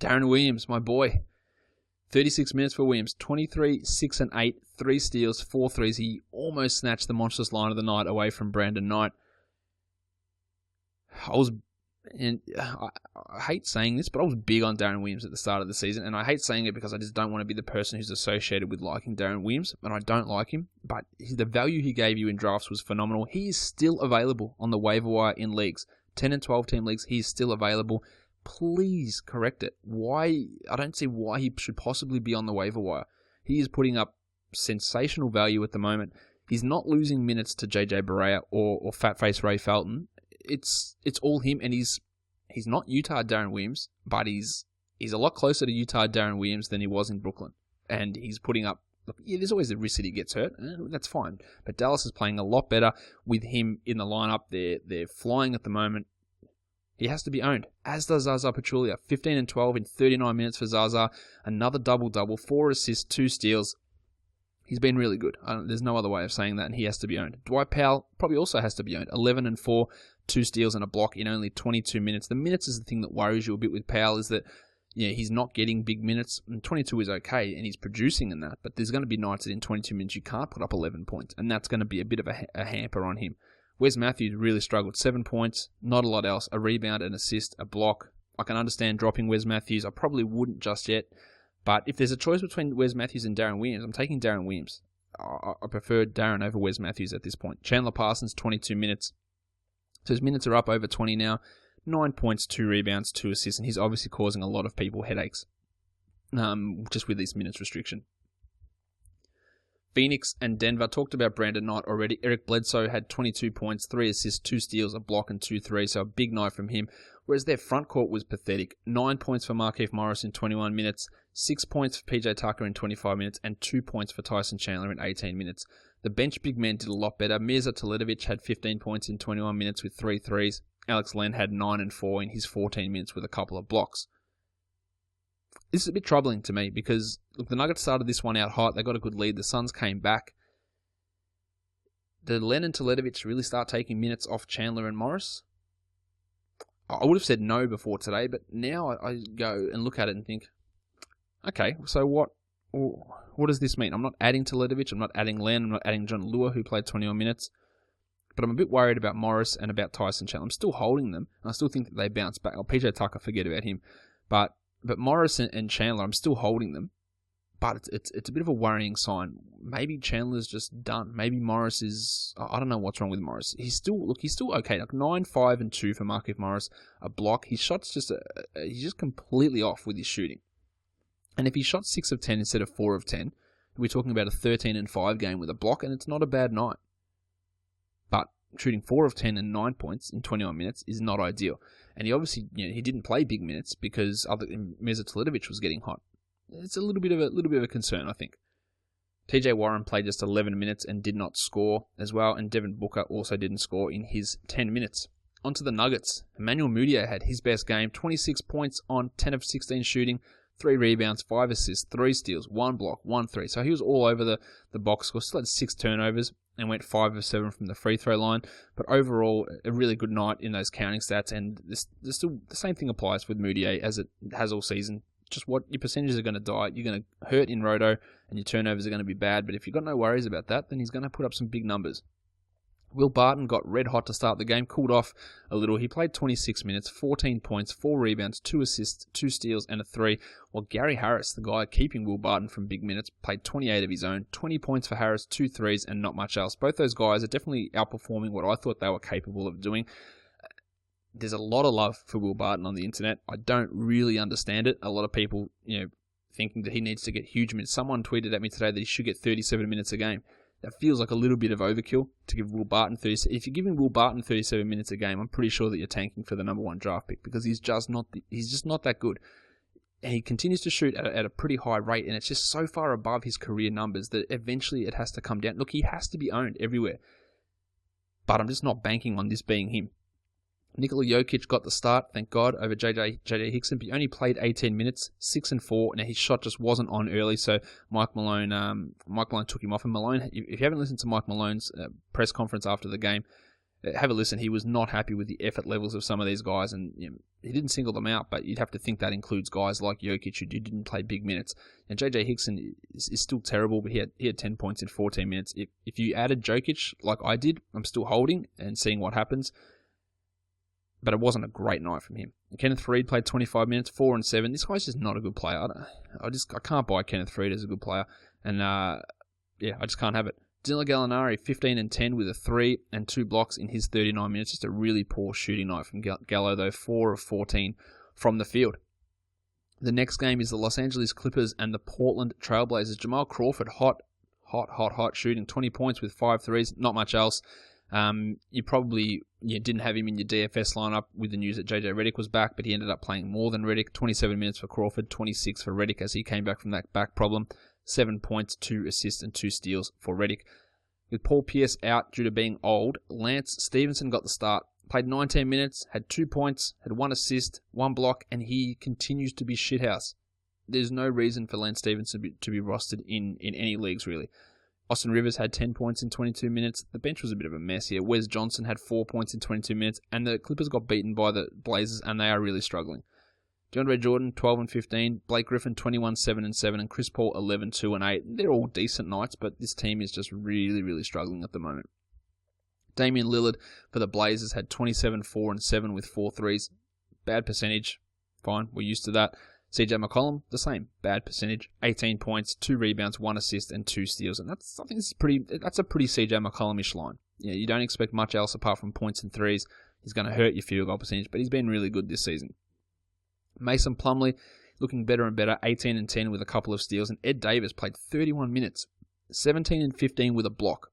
Darren Williams, my boy. 36 minutes for Williams, 23, 6 and 8, 3 steals, 4 threes. He almost snatched the monstrous line of the night away from Brandon Knight. I hate saying this, but I was big on Darren Williams at the start of the season, and I hate saying it because I just don't want to be the person who's associated with liking Darren Williams, and I don't like him, but the value he gave you in drafts was phenomenal. He is still available on the waiver wire in leagues. 10 and 12 team leagues, he is still available. Please correct it. Why? I don't see why he should possibly be on the waiver wire. He is putting up sensational value at the moment. He's not losing minutes to JJ Barea or Fatface Ray Felton. It's all him, and he's not Utah Darren Williams, but he's a lot closer to Utah Darren Williams than he was in Brooklyn. And he's putting up. Look, yeah, there's always the risk that he gets hurt. That's fine. But Dallas is playing a lot better with him in the lineup. They're flying at the moment. He has to be owned, as does Zaza Pachulia. 15 and 12 in 39 minutes for Zaza. Another double-double, 4 assists, 2 steals. He's been really good. There's no other way of saying that, and he has to be owned. Dwight Powell probably also has to be owned. 11 and 4, 2 steals and a block in only 22 minutes. The minutes is the thing that worries you a bit with Powell, is that he's not getting big minutes. And 22 is okay, and he's producing in that. But there's going to be nights that in 22 minutes you can't put up 11 points, and that's going to be a bit of a hamper on him. Wes Matthews really struggled. 7 points, not a lot else. A rebound, an assist, a block. I can understand dropping Wes Matthews. I probably wouldn't just yet. But if there's a choice between Wes Matthews and Darren Williams, I'm taking Darren Williams. I prefer Darren over Wes Matthews at this point. Chandler Parsons, 22 minutes. So his minutes are up over 20 now. 9 points, 2 rebounds, 2 assists, and he's obviously causing a lot of people headaches just with this minutes restriction. Phoenix and Denver, talked about Brandon Knight already. Eric Bledsoe had 22 points, 3 assists, 2 steals, a block, and 2 threes, so a big night from him. Whereas their front court was pathetic. 9 points for Markieff Morris in 21 minutes, 6 points for PJ Tucker in 25 minutes, and 2 points for Tyson Chandler in 18 minutes. The bench big men did a lot better. Mirza Teletovic had 15 points in 21 minutes with 3 threes. Alex Len had 9 and 4 in his 14 minutes with a couple of blocks. This is a bit troubling to me because, look, the Nuggets started this one out hot. They got a good lead. The Suns came back. Did Len and Teletovic really start taking minutes off Chandler and Morris? I would have said no before today, but now I go and look at it and think, okay, so what does this mean? I'm not adding Teletovic, I'm not adding Len, I'm not adding John Lua, who played 21 minutes, but I'm a bit worried about Morris and about Tyson Chandler. I'm still holding them, and I still think that they bounce back. Oh, PJ Tucker, forget about him. But Morris and Chandler, I'm still holding them, but it's a bit of a worrying sign. Maybe Chandler's just done. Maybe Morris is... I don't know what's wrong with Morris. He's still okay. Like 9, 5, and 2 for Markieff Morris. A block. His shot's he's just completely off with his shooting. And if he shot 6 of 10 instead of 4 of 10, we're talking about a 13 and 5 game with a block, and it's not a bad night. But shooting 4 of 10 and 9 points in 21 minutes is not ideal. And he obviously, he didn't play big minutes because Mirza Teletovic was getting hot. It's a little bit of a concern, I think. TJ Warren played just 11 minutes and did not score as well, and Devin Booker also didn't score in his 10 minutes. On to the Nuggets. Emmanuel Mudiay had his best game, 26 points on 10 of 16 shooting, 3 rebounds, 5 assists, 3 steals, 1 block, 1 3. So he was all over the box score, still had 6 turnovers and went 5 of 7 from the free throw line. But overall, a really good night in those counting stats, and there's still the same thing applies with Mudiay as it has all season. Just what your percentages are going to die. You're going to hurt in roto, and your turnovers are going to be bad. But if you've got no worries about that, then he's going to put up some big numbers. Will Barton got red hot to start the game, cooled off a little. He played 26 minutes, 14 points, 4 rebounds, 2 assists, 2 steals, and a 3. While Gary Harris, the guy keeping Will Barton from big minutes, played 28 of his own, 20 points for Harris, 2 threes, and not much else. Both those guys are definitely outperforming what I thought they were capable of doing. There's a lot of love for Will Barton on the internet. I don't really understand it. A lot of people, thinking that he needs to get huge minutes. Someone tweeted at me today that he should get 37 minutes a game. That feels like a little bit of overkill to give Will Barton 37. If you're giving Will Barton 37 minutes a game, I'm pretty sure that you're tanking for the number 1 draft pick because he's just not that good. And he continues to shoot at a pretty high rate, and it's just so far above his career numbers that eventually it has to come down. Look, he has to be owned everywhere. But I'm just not banking on this being him. Nikola Jokic got the start, thank God, over JJ Hickson, but he only played 18 minutes, 6 and 4. Now his shot just wasn't on early, so Mike Malone took him off. And Malone, if you haven't listened to Mike Malone's press conference after the game, have a listen. He was not happy with the effort levels of some of these guys, and he didn't single them out, but you'd have to think that includes guys like Jokic who didn't play big minutes. And JJ Hickson is still terrible, but he had 10 points in 14 minutes. If you added Jokic like I did, I'm still holding and seeing what happens. But it wasn't a great night from him. Kenneth Faried played 25 minutes, 4 and 7. This guy's just not a good player. I can't buy Kenneth Faried as a good player. And I just can't have it. Danilo Gallinari, 15 and 10 with a 3 and 2 blocks in his 39 minutes. Just a really poor shooting night from Gallo, though, 4 of 14 from the field. The next game is the Los Angeles Clippers and the Portland Trailblazers. Jamal Crawford, hot, shooting 20 points with 5 threes. Not much else. You probably didn't have him in your DFS lineup with the news that JJ Redick was back, but he ended up playing more than Redick. 27 minutes for Crawford, 26 for Redick as he came back from that back problem. 7 points, 2 assists, and 2 steals for Redick. With Paul Pierce out due to being old, Lance Stevenson got the start. Played 19 minutes, had 2 points, had 1 assist, 1 block, and he continues to be shithouse. There's no reason for Lance Stevenson to be rostered in any leagues, really. Austin Rivers had 10 points in 22 minutes. The bench was a bit of a mess here. Wes Johnson had 4 points in 22 minutes, and the Clippers got beaten by the Blazers, and they are really struggling. DeAndre Jordan, 12 and 15. Blake Griffin, 21, 7 and 7. And Chris Paul, 11, 2 and 8. They're all decent nights, but this team is just really, really struggling at the moment. Damian Lillard for the Blazers had 27, 4 and 7 with 4 threes. Bad percentage. Fine, we're used to that. CJ McCollum, the same. Bad percentage. 18 points, 2 rebounds, 1 assist, and 2 steals. And that's a pretty CJ McCollum-ish line. You don't expect much else apart from points and threes. He's going to hurt your field goal percentage, but he's been really good this season. Mason Plumlee looking better and better, 18 and 10 with a couple of steals. And Ed Davis played 31 minutes, 17 and 15 with a block.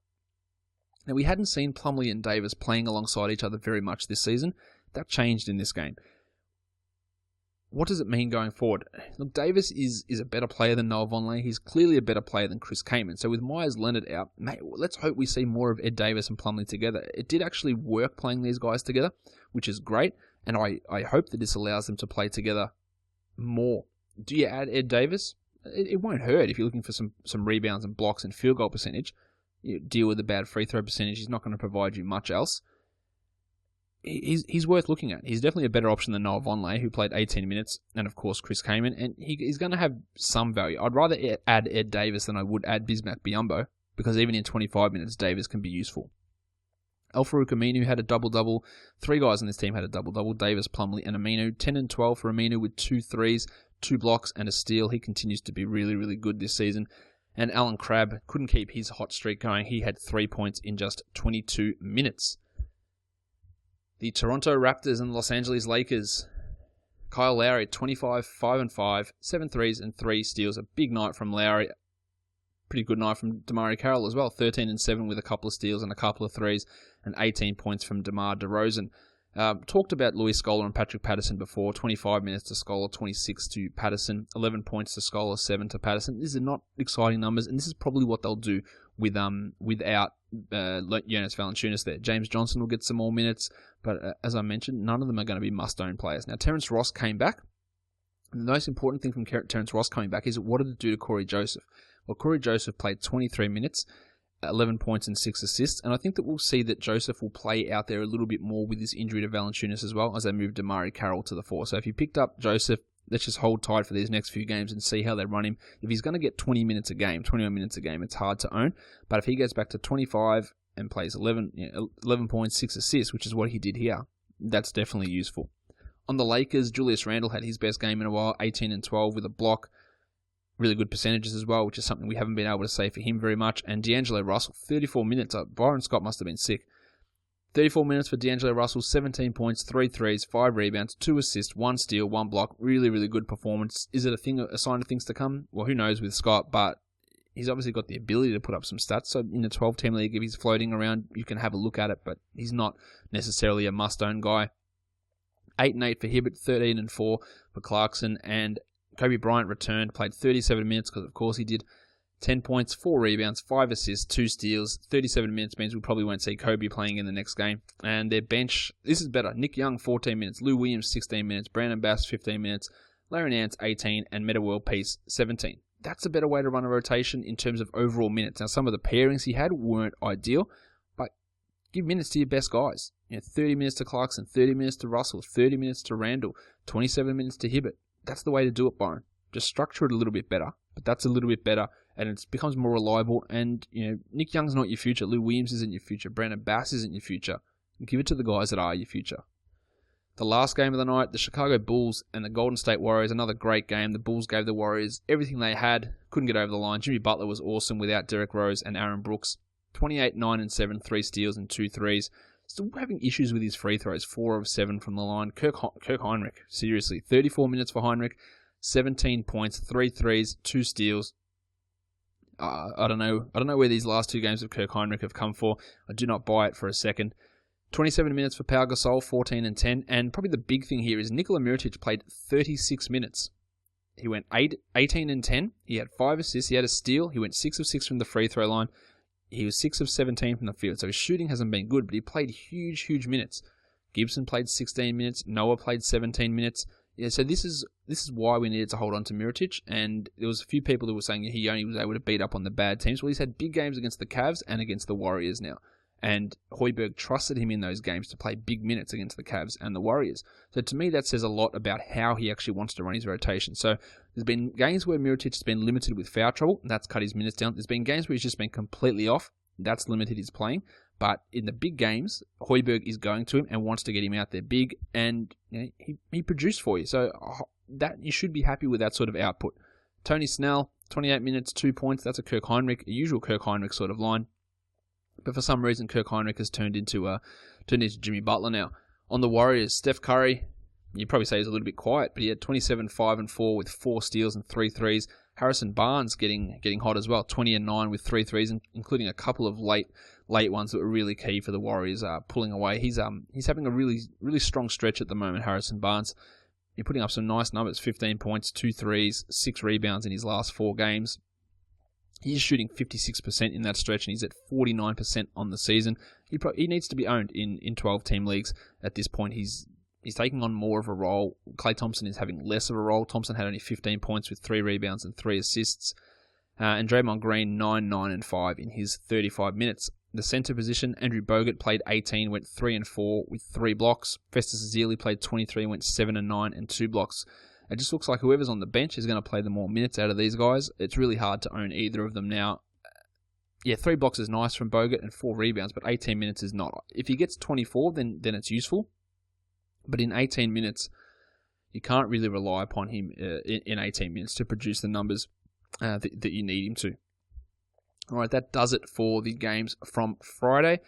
Now, we hadn't seen Plumlee and Davis playing alongside each other very much this season. That changed in this game. What does it mean going forward? Look, Davis is a better player than Noah Vonleh. He's clearly a better player than Chris Kaman. So with Myers Leonard out, mate, let's hope we see more of Ed Davis and Plumlee together. It did actually work playing these guys together, which is great. And I hope that this allows them to play together more. Do you add Ed Davis? It won't hurt if you're looking for some rebounds and blocks and field goal percentage. You deal with the bad free throw percentage. He's not going to provide you much else. He's worth looking at. He's definitely a better option than Noah Vonleh, who played 18 minutes, and of course Chris Kaman, and he's going to have some value. I'd rather add Ed Davis than I would add Bismack Biyombo, because even in 25 minutes, Davis can be useful. Al-Farouq Aminu had a double-double. 3 guys on this team had a double-double. Davis, Plumlee, and Aminu. 10 and 12 for Aminu with 2 threes, 2 blocks, and a steal. He continues to be really, really good this season. And Alan Crabb couldn't keep his hot streak going. He had 3 points in just 22 minutes. The Toronto Raptors and Los Angeles Lakers. Kyle Lowry, 25, 5 and 5, 7 threes and 3 steals. A big night from Lowry. Pretty good night from DeMar Carroll as well. 13 and 7 with a couple of steals and a couple of threes, and 18 points from DeMar DeRozan. Talked about Louis Scola and Patrick Patterson before. 25 minutes to Scola, 26 to Patterson, 11 points to Scola, 7 to Patterson. These are not exciting numbers, and this is probably what they'll do without Jonas Valanciunas there. James Johnson will get some more minutes, but as I mentioned, none of them are going to be must-own players. Now, Terrence Ross came back. And the most important thing from Terrence Ross coming back is what did it do to Corey Joseph? Well, Corey Joseph played 23 minutes, 11 points and 6 assists, and I think that we'll see that Joseph will play out there a little bit more with his injury to Valanciunas as well as they move DeMar Carroll to the 4. So if you picked up Joseph, let's just hold tight for these next few games and see how they run him. If he's going to get 21 minutes a game, it's hard to own. But if he goes back to 25 and plays 11 points, 6 assists, which is what he did here, that's definitely useful. On the Lakers, Julius Randle had his best game in a while, 18 and 12 with a block. Really good percentages as well, which is something we haven't been able to say for him very much. And D'Angelo Russell, 34 minutes. Byron Scott must have been sick. 34 minutes for D'Angelo Russell, 17 points, 3 threes, 5 rebounds, 2 assists, 1 steal, 1 block. Really, really good performance. Is it a sign of things to come? Well, who knows with Scott, but he's obviously got the ability to put up some stats. So in the 12-team league, if he's floating around, you can have a look at it, but he's not necessarily a must-own guy. 8 and 8 for Hibbert, 13 and 4 for Clarkson, and Kobe Bryant returned, played 37 minutes because of course he did. 10 points, 4 rebounds, 5 assists, 2 steals. 37 minutes means we probably won't see Kobe playing in the next game. And their bench, this is better. Nick Young, 14 minutes. Lou Williams, 16 minutes. Brandon Bass, 15 minutes. Larry Nance, 18. And Metta World Peace, 17. That's a better way to run a rotation in terms of overall minutes. Now, some of the pairings he had weren't ideal, but give minutes to your best guys. 30 minutes to Clarkson, 30 minutes to Russell, 30 minutes to Randall, 27 minutes to Hibbert. That's the way to do it, Byron. Just structure it a little bit better, but that's a little bit better, and it becomes more reliable. And Nick Young's not your future. Lou Williams isn't your future. Brandon Bass isn't your future. Give it to the guys that are your future. The last game of the night, the Chicago Bulls and the Golden State Warriors. Another great game. The Bulls gave the Warriors everything they had. Couldn't get over the line. Jimmy Butler was awesome without Derrick Rose and Aaron Brooks. 28, 9 and 7, 3 steals and 2 threes. Still having issues with his free throws. 4 of 7 from the line. Kirk Heinrich, seriously, 34 minutes for Heinrich. 17 points, 3 threes, 2 steals. I don't know where these last 2 games of Kirk Heinrich have come for. I do not buy it for a second. 27 minutes for Pau Gasol, 14 and 10. And probably the big thing here is Nikola Mirotic played 36 minutes. He went 18 and 10. He had 5 assists. He had a steal. He went 6 of 6 from the free throw line. He was 6 of 17 from the field. So his shooting hasn't been good, but he played huge, huge minutes. Gibson played 16 minutes. Noah played 17 minutes. Yeah, so this is why we needed to hold on to Mirotic, and there was a few people who were saying he only was able to beat up on the bad teams. Well, he's had big games against the Cavs and against the Warriors now, and Højbjerg trusted him in those games to play big minutes against the Cavs and the Warriors. So to me, that says a lot about how he actually wants to run his rotation. So there's been games where Mirotic has been limited with foul trouble, and that's cut his minutes down. There's been games where he's just been completely off, that's limited his playing. But in the big games, Højbjerg is going to him and wants to get him out there big, and he produced for you. So that you should be happy with that sort of output. Tony Snell, 28 minutes, 2 points. That's a Kirk Heinrich, a usual Kirk Heinrich sort of line. But for some reason, Kirk Heinrich has turned into Jimmy Butler now. On the Warriors, Steph Curry, you'd probably say he's a little bit quiet, but he had 27, 5 and 4 with 4 steals and 3 threes. Harrison Barnes getting hot as well, 20 and 9 with 3 threes, including a couple of late ones that were really key for the Warriors pulling away. He's having a really strong stretch at the moment, Harrison Barnes. He's putting up some nice numbers, 15 points, 2 threes, 6 rebounds in his last 4 games. He's shooting 56% in that stretch, and he's at 49% on the season. He needs to be owned in 12-team leagues at this point. He's taking on more of a role. Klay Thompson is having less of a role. Thompson had only 15 points with 3 rebounds and 3 assists. And Draymond Green, 9, 9 and 5 in his 35 minutes. The center position, Andrew Bogut played 18, went 3 and 4 with 3 blocks. Festus Ezeli played 23, went 7 and 9 and 2 blocks. It just looks like whoever's on the bench is going to play the more minutes out of these guys. It's really hard to own either of them now. Yeah, 3 blocks is nice from Bogut and 4 rebounds, but 18 minutes is not. If he gets 24, then it's useful. But in 18 minutes, you can't really rely upon him in 18 minutes to produce the numbers that you need him to. All right, that does it for the games from Friday.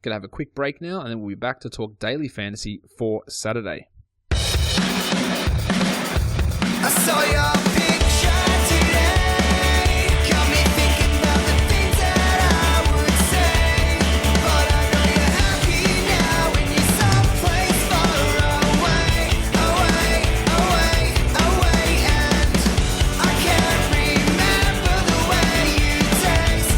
Going to have a quick break now, and then we'll be back to talk daily fantasy for Saturday. I saw your picture today. Got me thinking about the things that I would say. But I know you're happy now when you're someplace far away. And I can't remember the way you taste.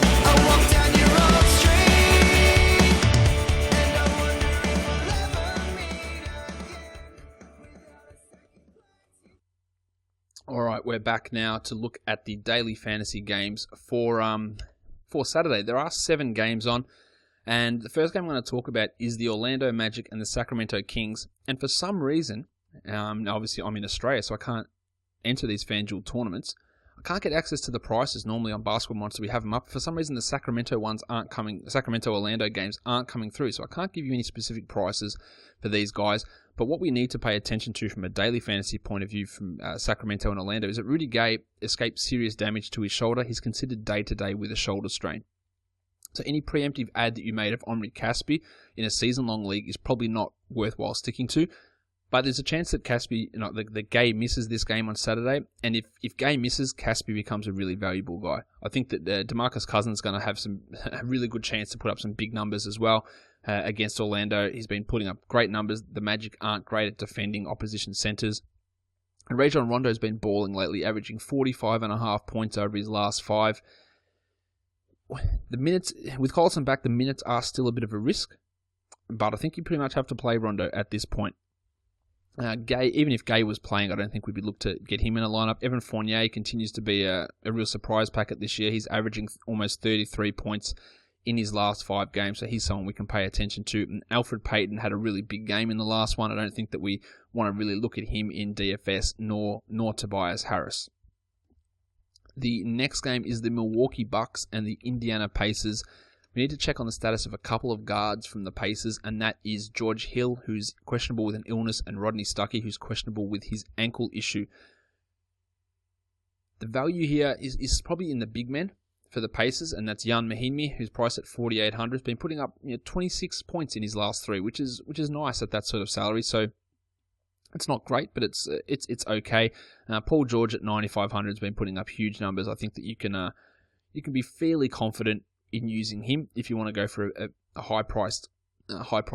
I walk down your old street, and I wonder if we'll ever meet again. All right, we're back now to look at the daily fantasy games for Saturday. There are 7 games on, and the first game I'm going to talk about is the Orlando Magic and the Sacramento Kings. And for some reason, obviously I'm in Australia, so I can't enter these FanDuel tournaments. I can't get access to the prices normally on Basketball Monster. We have them up. For some reason, the Sacramento Orlando games aren't coming through, so I can't give you any specific prices for these guys. But what we need to pay attention to from a daily fantasy point of view from Sacramento and Orlando is that Rudy Gay escaped serious damage to his shoulder. He's considered day-to-day with a shoulder strain. So any preemptive ad that you made of Omri Caspi in a season-long league is probably not worthwhile sticking to. But there's a chance that Caspi, that Gay misses this game on Saturday. And if Gay misses, Caspi becomes a really valuable guy. I think that DeMarcus Cousins is going to have a really good chance to put up some big numbers as well. Against Orlando, he's been putting up great numbers. The Magic aren't great at defending opposition centers. And Rajon Rondo's been balling lately, averaging 45.5 points over his last 5. The minutes, with Collison back, the minutes are still a bit of a risk. But I think you pretty much have to play Rondo at this point. Gay, even if Gay was playing, I don't think we'd be looked to get him in a lineup. Evan Fournier continues to be a real surprise packet this year. He's averaging almost 33 points in his last 5 games, so he's someone we can pay attention to. And Alfred Payton had a really big game in the last one. I don't think that we want to really look at him in DFS, nor Tobias Harris. The next game is the Milwaukee Bucks and the Indiana Pacers. We need to check on the status of a couple of guards from the Pacers, and that is George Hill, who's questionable with an illness, and Rodney Stuckey, who's questionable with his ankle issue. The value here is probably in the big men for the Pacers, and that's Jan Mahinmi, who's priced at 4,800. Has been putting up 26 points in his last 3, which is nice at that sort of salary. So it's not great, but it's okay. Paul George at 9,500 has been putting up huge numbers. I think that you can be fairly confident in using him if you want to go for a high-priced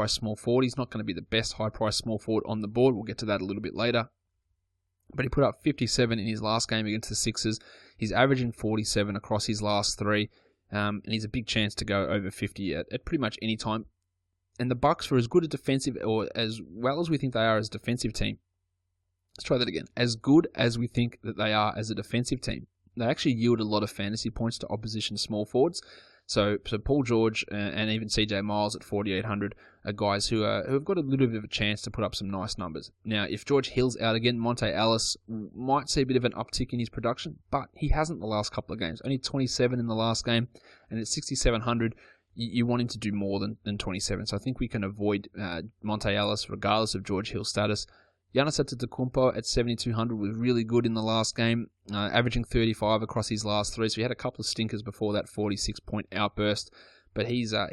small forward. He's not going to be the best high-priced small forward on the board. We'll get to that a little bit later. But he put up 57 in his last game against the Sixers. He's averaging 47 across his last 3. And he's a big chance to go over 50 at pretty much any time. And the Bucks, for as good a defensive, or as well as we think they are as a defensive team, let's try that again. As good as we think that they are as a defensive team, they actually yield a lot of fantasy points to opposition small forwards. So Paul George and even CJ Miles at 4,800 are guys who have got a little bit of a chance to put up some nice numbers. Now, if George Hill's out again, Monte Ellis might see a bit of an uptick in his production, but he hasn't the last couple of games. Only 27 in the last game, and at 6,700, you want him to do more than 27. So I think we can avoid Monte Ellis regardless of George Hill's status. Giannis Antetokounmpo at 7,200 was really good in the last game, averaging 35 across his last three. So he had a couple of stinkers before that 46-point outburst. But he's a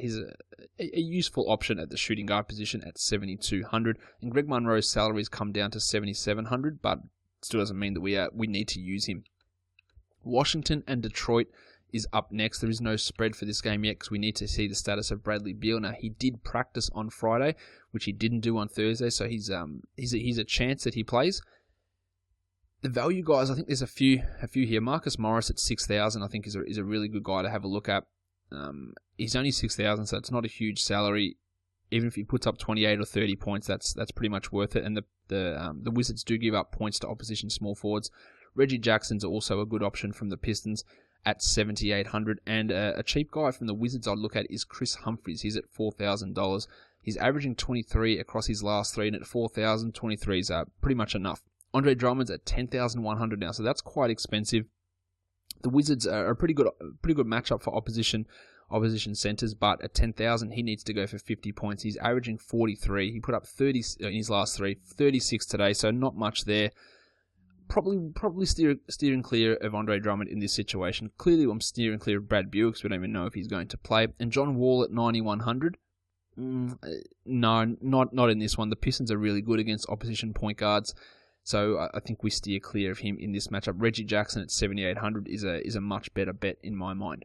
useful option at the shooting guard position at 7,200. And Greg Monroe's salary has come down to 7,700, but still doesn't mean that we need to use him. Washington and Detroit is up next. There is no spread for this game yet because we need to see the status of Bradley Beal. Now, he did practice on Friday, which he didn't do on Thursday, so he's a chance that he plays. The value guys, I think there's a few here. Marcus Morris at 6,000, I think is a really good guy to have a look at. He's only 6,000, so it's not a huge salary. Even if he puts up 28 or 30 points, that's pretty much worth it. And the Wizards do give up points to opposition small forwards. Reggie Jackson's also a good option from the Pistons at 7,800, and a cheap guy from the Wizards I'd look at is Chris Humphries. He's at $4,000. He's averaging 23 across his last three, and at 4,000, 23 is pretty much enough. Andre Drummond's at 10,100 now, so that's quite expensive. The Wizards are a pretty good matchup for opposition centers, but at 10,000 he needs to go for 50 points. He's averaging 43. He put up 30 in his last three, 36 today, so not much there. Probably steering clear of Andre Drummond in this situation. Clearly, I'm steering clear of Brad Beal because we don't even know if he's going to play. And John Wall at 9,100. No, not in this one. The Pistons are really good against opposition point guards, so I think we steer clear of him in this matchup. Reggie Jackson at 7,800 is a much better bet in my mind.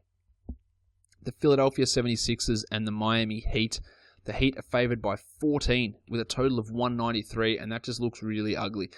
The Philadelphia 76ers and the Miami Heat. The Heat are favored by 14 with a total of 193, and that just looks really ugly.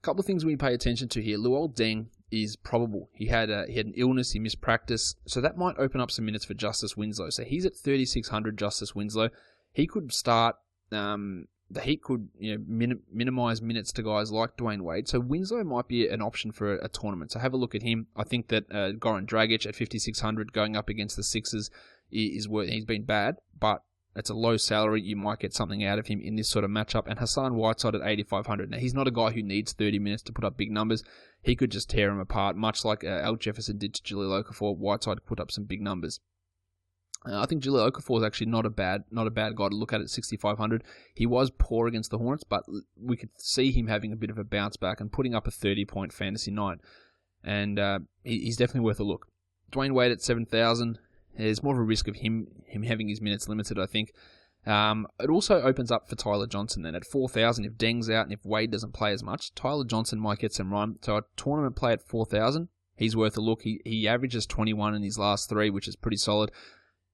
Couple of things we pay attention to here. Luol Deng is probable. He had an illness. He missed practice, so that might open up some minutes for Justice Winslow. So he's at 3,600. Justice Winslow, he could start. The Heat could minimize minutes to guys like Dwayne Wade. So Winslow might be an option for a tournament. So have a look at him. I think that Goran Dragic at 5,600 going up against the Sixers is worth. He's been bad, but it's a low salary. You might get something out of him in this sort of matchup. And Hassan Whiteside at 8,500. Now, he's not a guy who needs 30 minutes to put up big numbers. He could just tear him apart, much like Al Jefferson did to Jahlil Okafor. Whiteside put up some big numbers. I think Jahlil Okafor is actually not a bad guy to look at 6,500. He was poor against the Hornets, but we could see him having a bit of a bounce back and putting up a 30-point fantasy night. And he's definitely worth a look. Dwayne Wade at 7,000. There's more of a risk of him having his minutes limited, I think. It also opens up for Tyler Johnson then. At 4,000, if Deng's out and if Wade doesn't play as much, Tyler Johnson might get some run. So a tournament play at 4,000, he's worth a look. He averages 21 in his last three, which is pretty solid.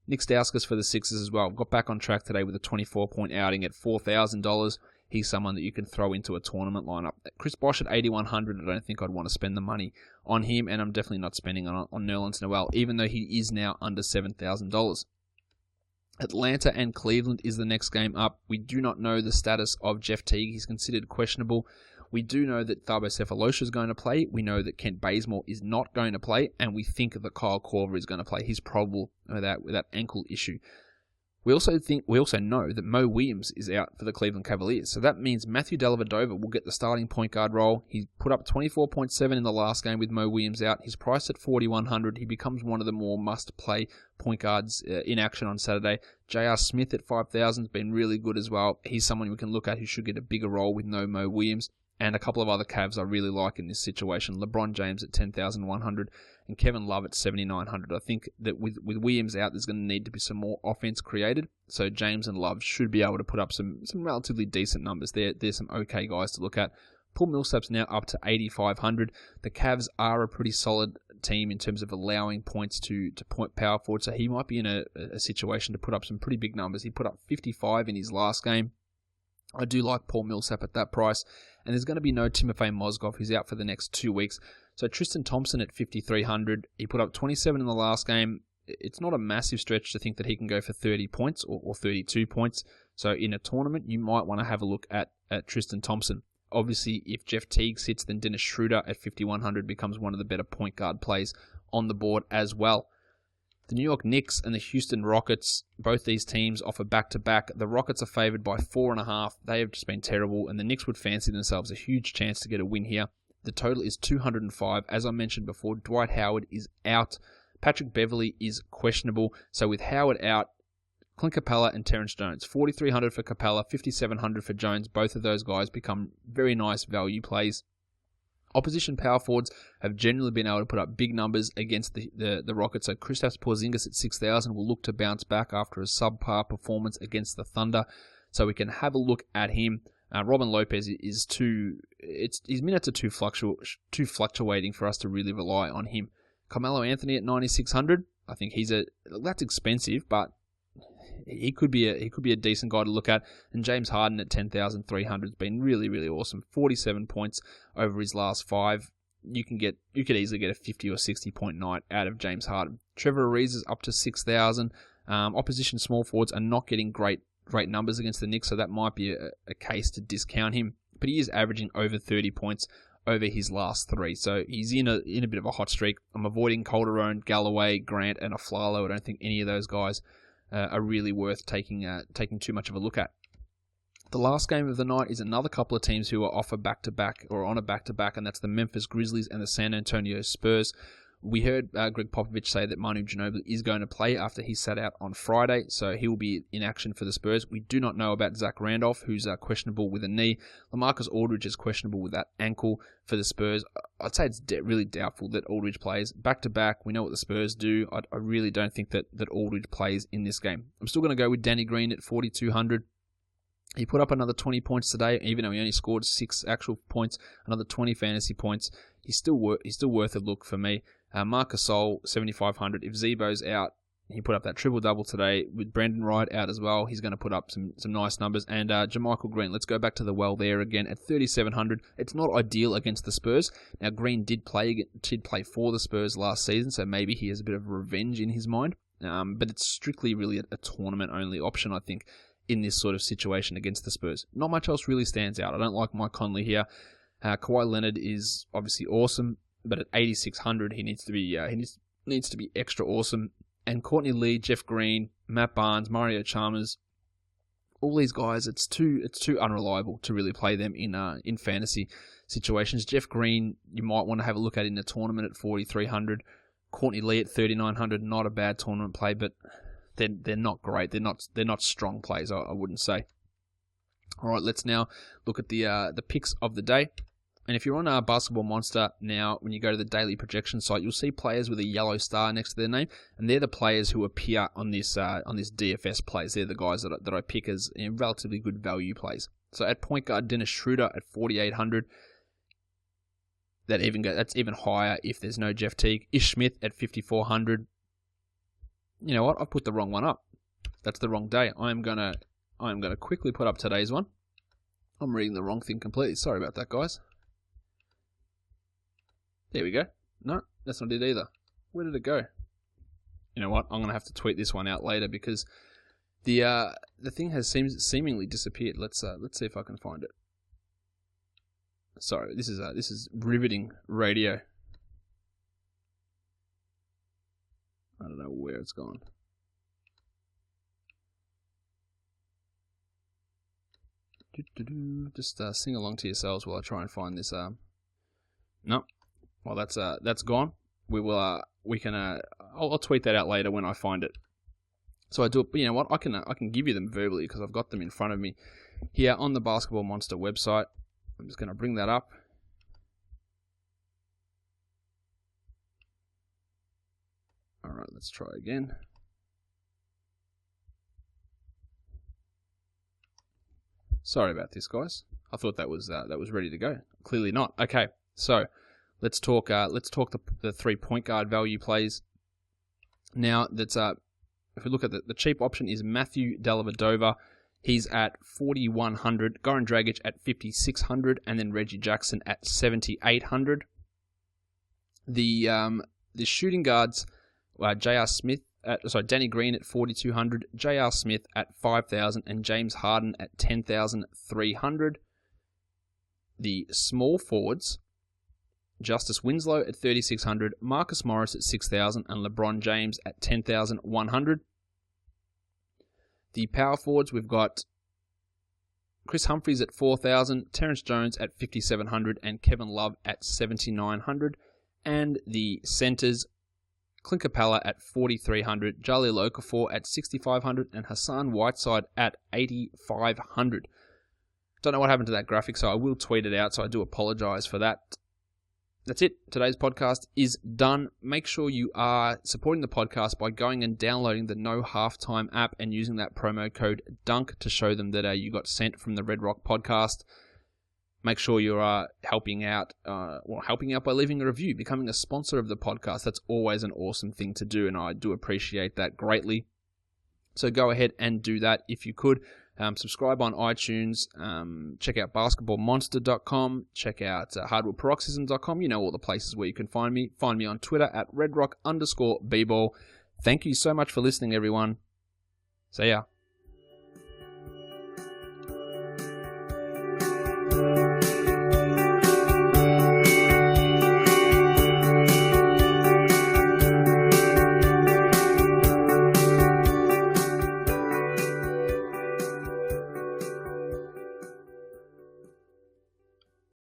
Nick Stauskas for the Sixers as well. Got back on track today with a 24-point outing at $4,000. He's someone that you can throw into a tournament lineup. Chris Bosh at 8,100, I don't think I'd want to spend the money on him, and I'm definitely not spending on Nerlens Noel, even though he is now under $7,000. Atlanta and Cleveland is the next game up. We do not know the status of Jeff Teague. He's considered questionable. We do know that Thabo Sefolosha is going to play. We know that Kent Bazemore is not going to play, and we think that Kyle Korver is going to play. He's probable with that ankle issue. We also know that Mo Williams is out for the Cleveland Cavaliers. So that means Matthew Dellavedova will get the starting point guard role. He put up 24.7 in the last game with Mo Williams out. He's priced at 4,100. He becomes one of the more must-play point guards in action on Saturday. J.R. Smith at 5,000 has been really good as well. He's someone we can look at who should get a bigger role with no Mo Williams. And a couple of other Cavs I really like in this situation. LeBron James at 10,100 and Kevin Love at 7,900. I think that with Williams out, there's going to need to be some more offense created. So James and Love should be able to put up some relatively decent numbers. There's some okay guys to look at. Paul Millsap's now up to 8,500. The Cavs are a pretty solid team in terms of allowing points to point power forward. So he might be in a situation to put up some pretty big numbers. He put up 55 in his last game. I do like Paul Millsap at that price. And there's going to be no Timofey Mozgov, who's out for the next 2 weeks. So Tristan Thompson at 5,300. He put up 27 in the last game. It's not a massive stretch to think that he can go for 30 points or 32 points. So in a tournament, you might want to have a look at Tristan Thompson. Obviously, if Jeff Teague sits, then Dennis Schroeder at 5,100 becomes one of the better point guard plays on the board as well. The New York Knicks and the Houston Rockets, both these teams offer back-to-back. The Rockets are favored by 4.5. They have just been terrible, and the Knicks would fancy themselves a huge chance to get a win here. The total is 205. As I mentioned before, Dwight Howard is out. Patrick Beverley is questionable. So with Howard out, Clint Capella and Terrence Jones. 4,300 for Capella, 5,700 for Jones. Both of those guys become very nice value plays. Opposition power forwards have generally been able to put up big numbers against the Rockets. So Kristaps Porzingis at 6,000 will look to bounce back after a subpar performance against the Thunder. So we can have a look at him. Robin Lopez is his minutes are too fluctuating for us to really rely on him. Carmelo Anthony at 9,600. I think that's expensive, but he could be a decent guy to look at. And James Harden at 10,300 has been really, really awesome. 47 points over his last 5. You could easily get a 50 or 60 point night out of James Harden. Trevor Ariza is up to 6,000. Opposition small forwards are not getting great numbers against the Knicks, so that might be a case to discount him. But he is averaging over 30 points over his last 3, so he's in a bit of a hot streak. I'm avoiding Calderon, Galloway, Grant, and Aflalo. I don't think any of those guys are really worth taking too much of a look at. The last game of the night is another couple of teams who are off a back-to-back or on a back-to-back, and that's the Memphis Grizzlies and the San Antonio Spurs. We heard Greg Popovich say that Manu Ginobili is going to play after he sat out on Friday, so he will be in action for the Spurs. We do not know about Zach Randolph, who's questionable with a knee. LaMarcus Aldridge is questionable with that ankle for the Spurs. I'd say it's really doubtful that Aldridge plays. Back-to-back, we know what the Spurs do. I really don't think that Aldridge plays in this game. I'm still going to go with Danny Green at 4,200. He put up another 20 points today, even though he only scored 6 actual points, another 20 fantasy points. He's still worth a look for me. Marc Gasol, 7,500. If Zebo's out, he put up that triple-double today. With Brandon Wright out as well, he's going to put up some nice numbers. And JaMychal Green, let's go back to the well there again at 3,700. It's not ideal against the Spurs. Now, Green did play for the Spurs last season, so maybe he has a bit of revenge in his mind. But it's strictly really a tournament-only option, I think, in this sort of situation against the Spurs. Not much else really stands out. I don't like Mike Conley here. Kawhi Leonard is obviously awesome, but at 8,600, he needs to be extra awesome. And Courtney Lee, Jeff Green, Matt Barnes, Mario Chalmers, all these guys, it's too unreliable to really play them in fantasy situations. Jeff Green, you might want to have a look at in a tournament at 4,300. Courtney Lee at 3,900, not a bad tournament play, but they're not great. They're not strong plays, I wouldn't say. All right, let's now look at the picks of the day. And if you're on Basketball Monster now, when you go to the daily projection site, you'll see players with a yellow star next to their name, and they're the players who appear on this DFS plays. They're the guys that I pick as relatively good value plays. So at point guard, Dennis Schroeder at 4,800. That's even higher if there's no Jeff Teague. Ish Smith at 5,400. You know what? I put the wrong one up. That's the wrong day. I'm gonna quickly put up today's one. I'm reading the wrong thing completely. Sorry about that, guys. There we go. No, that's not it either. Where did it go? You know what? I'm going to have to tweet this one out later because the thing has seemingly disappeared. Let's see if I can find it. Sorry, this is riveting radio. I don't know where it's gone. Just sing along to yourselves while I try and find this. No. Well, that's gone. I'll tweet that out later when I find it. So I do it, but you know what? I can give you them verbally because I've got them in front of me here on the Basketball Monster website. I'm just going to bring that up. All right, let's try again. Sorry about this, guys. I thought that was ready to go. Clearly not. Okay, so. Let's talk the 3-point guard value plays. Now, that's if we look at the cheap option is Matthew Dellavedova. He's at 4,100. Goran Dragic at 5,600, and then Reggie Jackson at 7,800. The shooting guards, J.R. Smith Danny Green at 4,200, J.R. Smith at 5,000, and James Harden at 10,300. The small forwards, Justice Winslow at 3,600, Marcus Morris at 6,000, and LeBron James at 10,100. The power forwards, we've got Chris Humphries at 4,000, Terrence Jones at 5,700, and Kevin Love at 7,900. And the centres, Clint Capella at 4,300, Jaleel Okafor at 6,500, and Hassan Whiteside at 8,500. Don't know what happened to that graphic, so I will tweet it out, so I do apologise for that. That's it. Today's podcast is done. Make sure you are supporting the podcast by going and downloading the No Halftime app and using that promo code DUNK to show them that you got sent from the Red Rock podcast. Make sure you are helping out by leaving a review, becoming a sponsor of the podcast. That's always an awesome thing to do, and I do appreciate that greatly. So go ahead and do that if you could. Subscribe on iTunes. Check out basketballmonster.com. Check out hardwoodparoxysm.com. You know all the places where you can find me. Find me on Twitter at redrock_bball. Thank you so much for listening, everyone. See ya.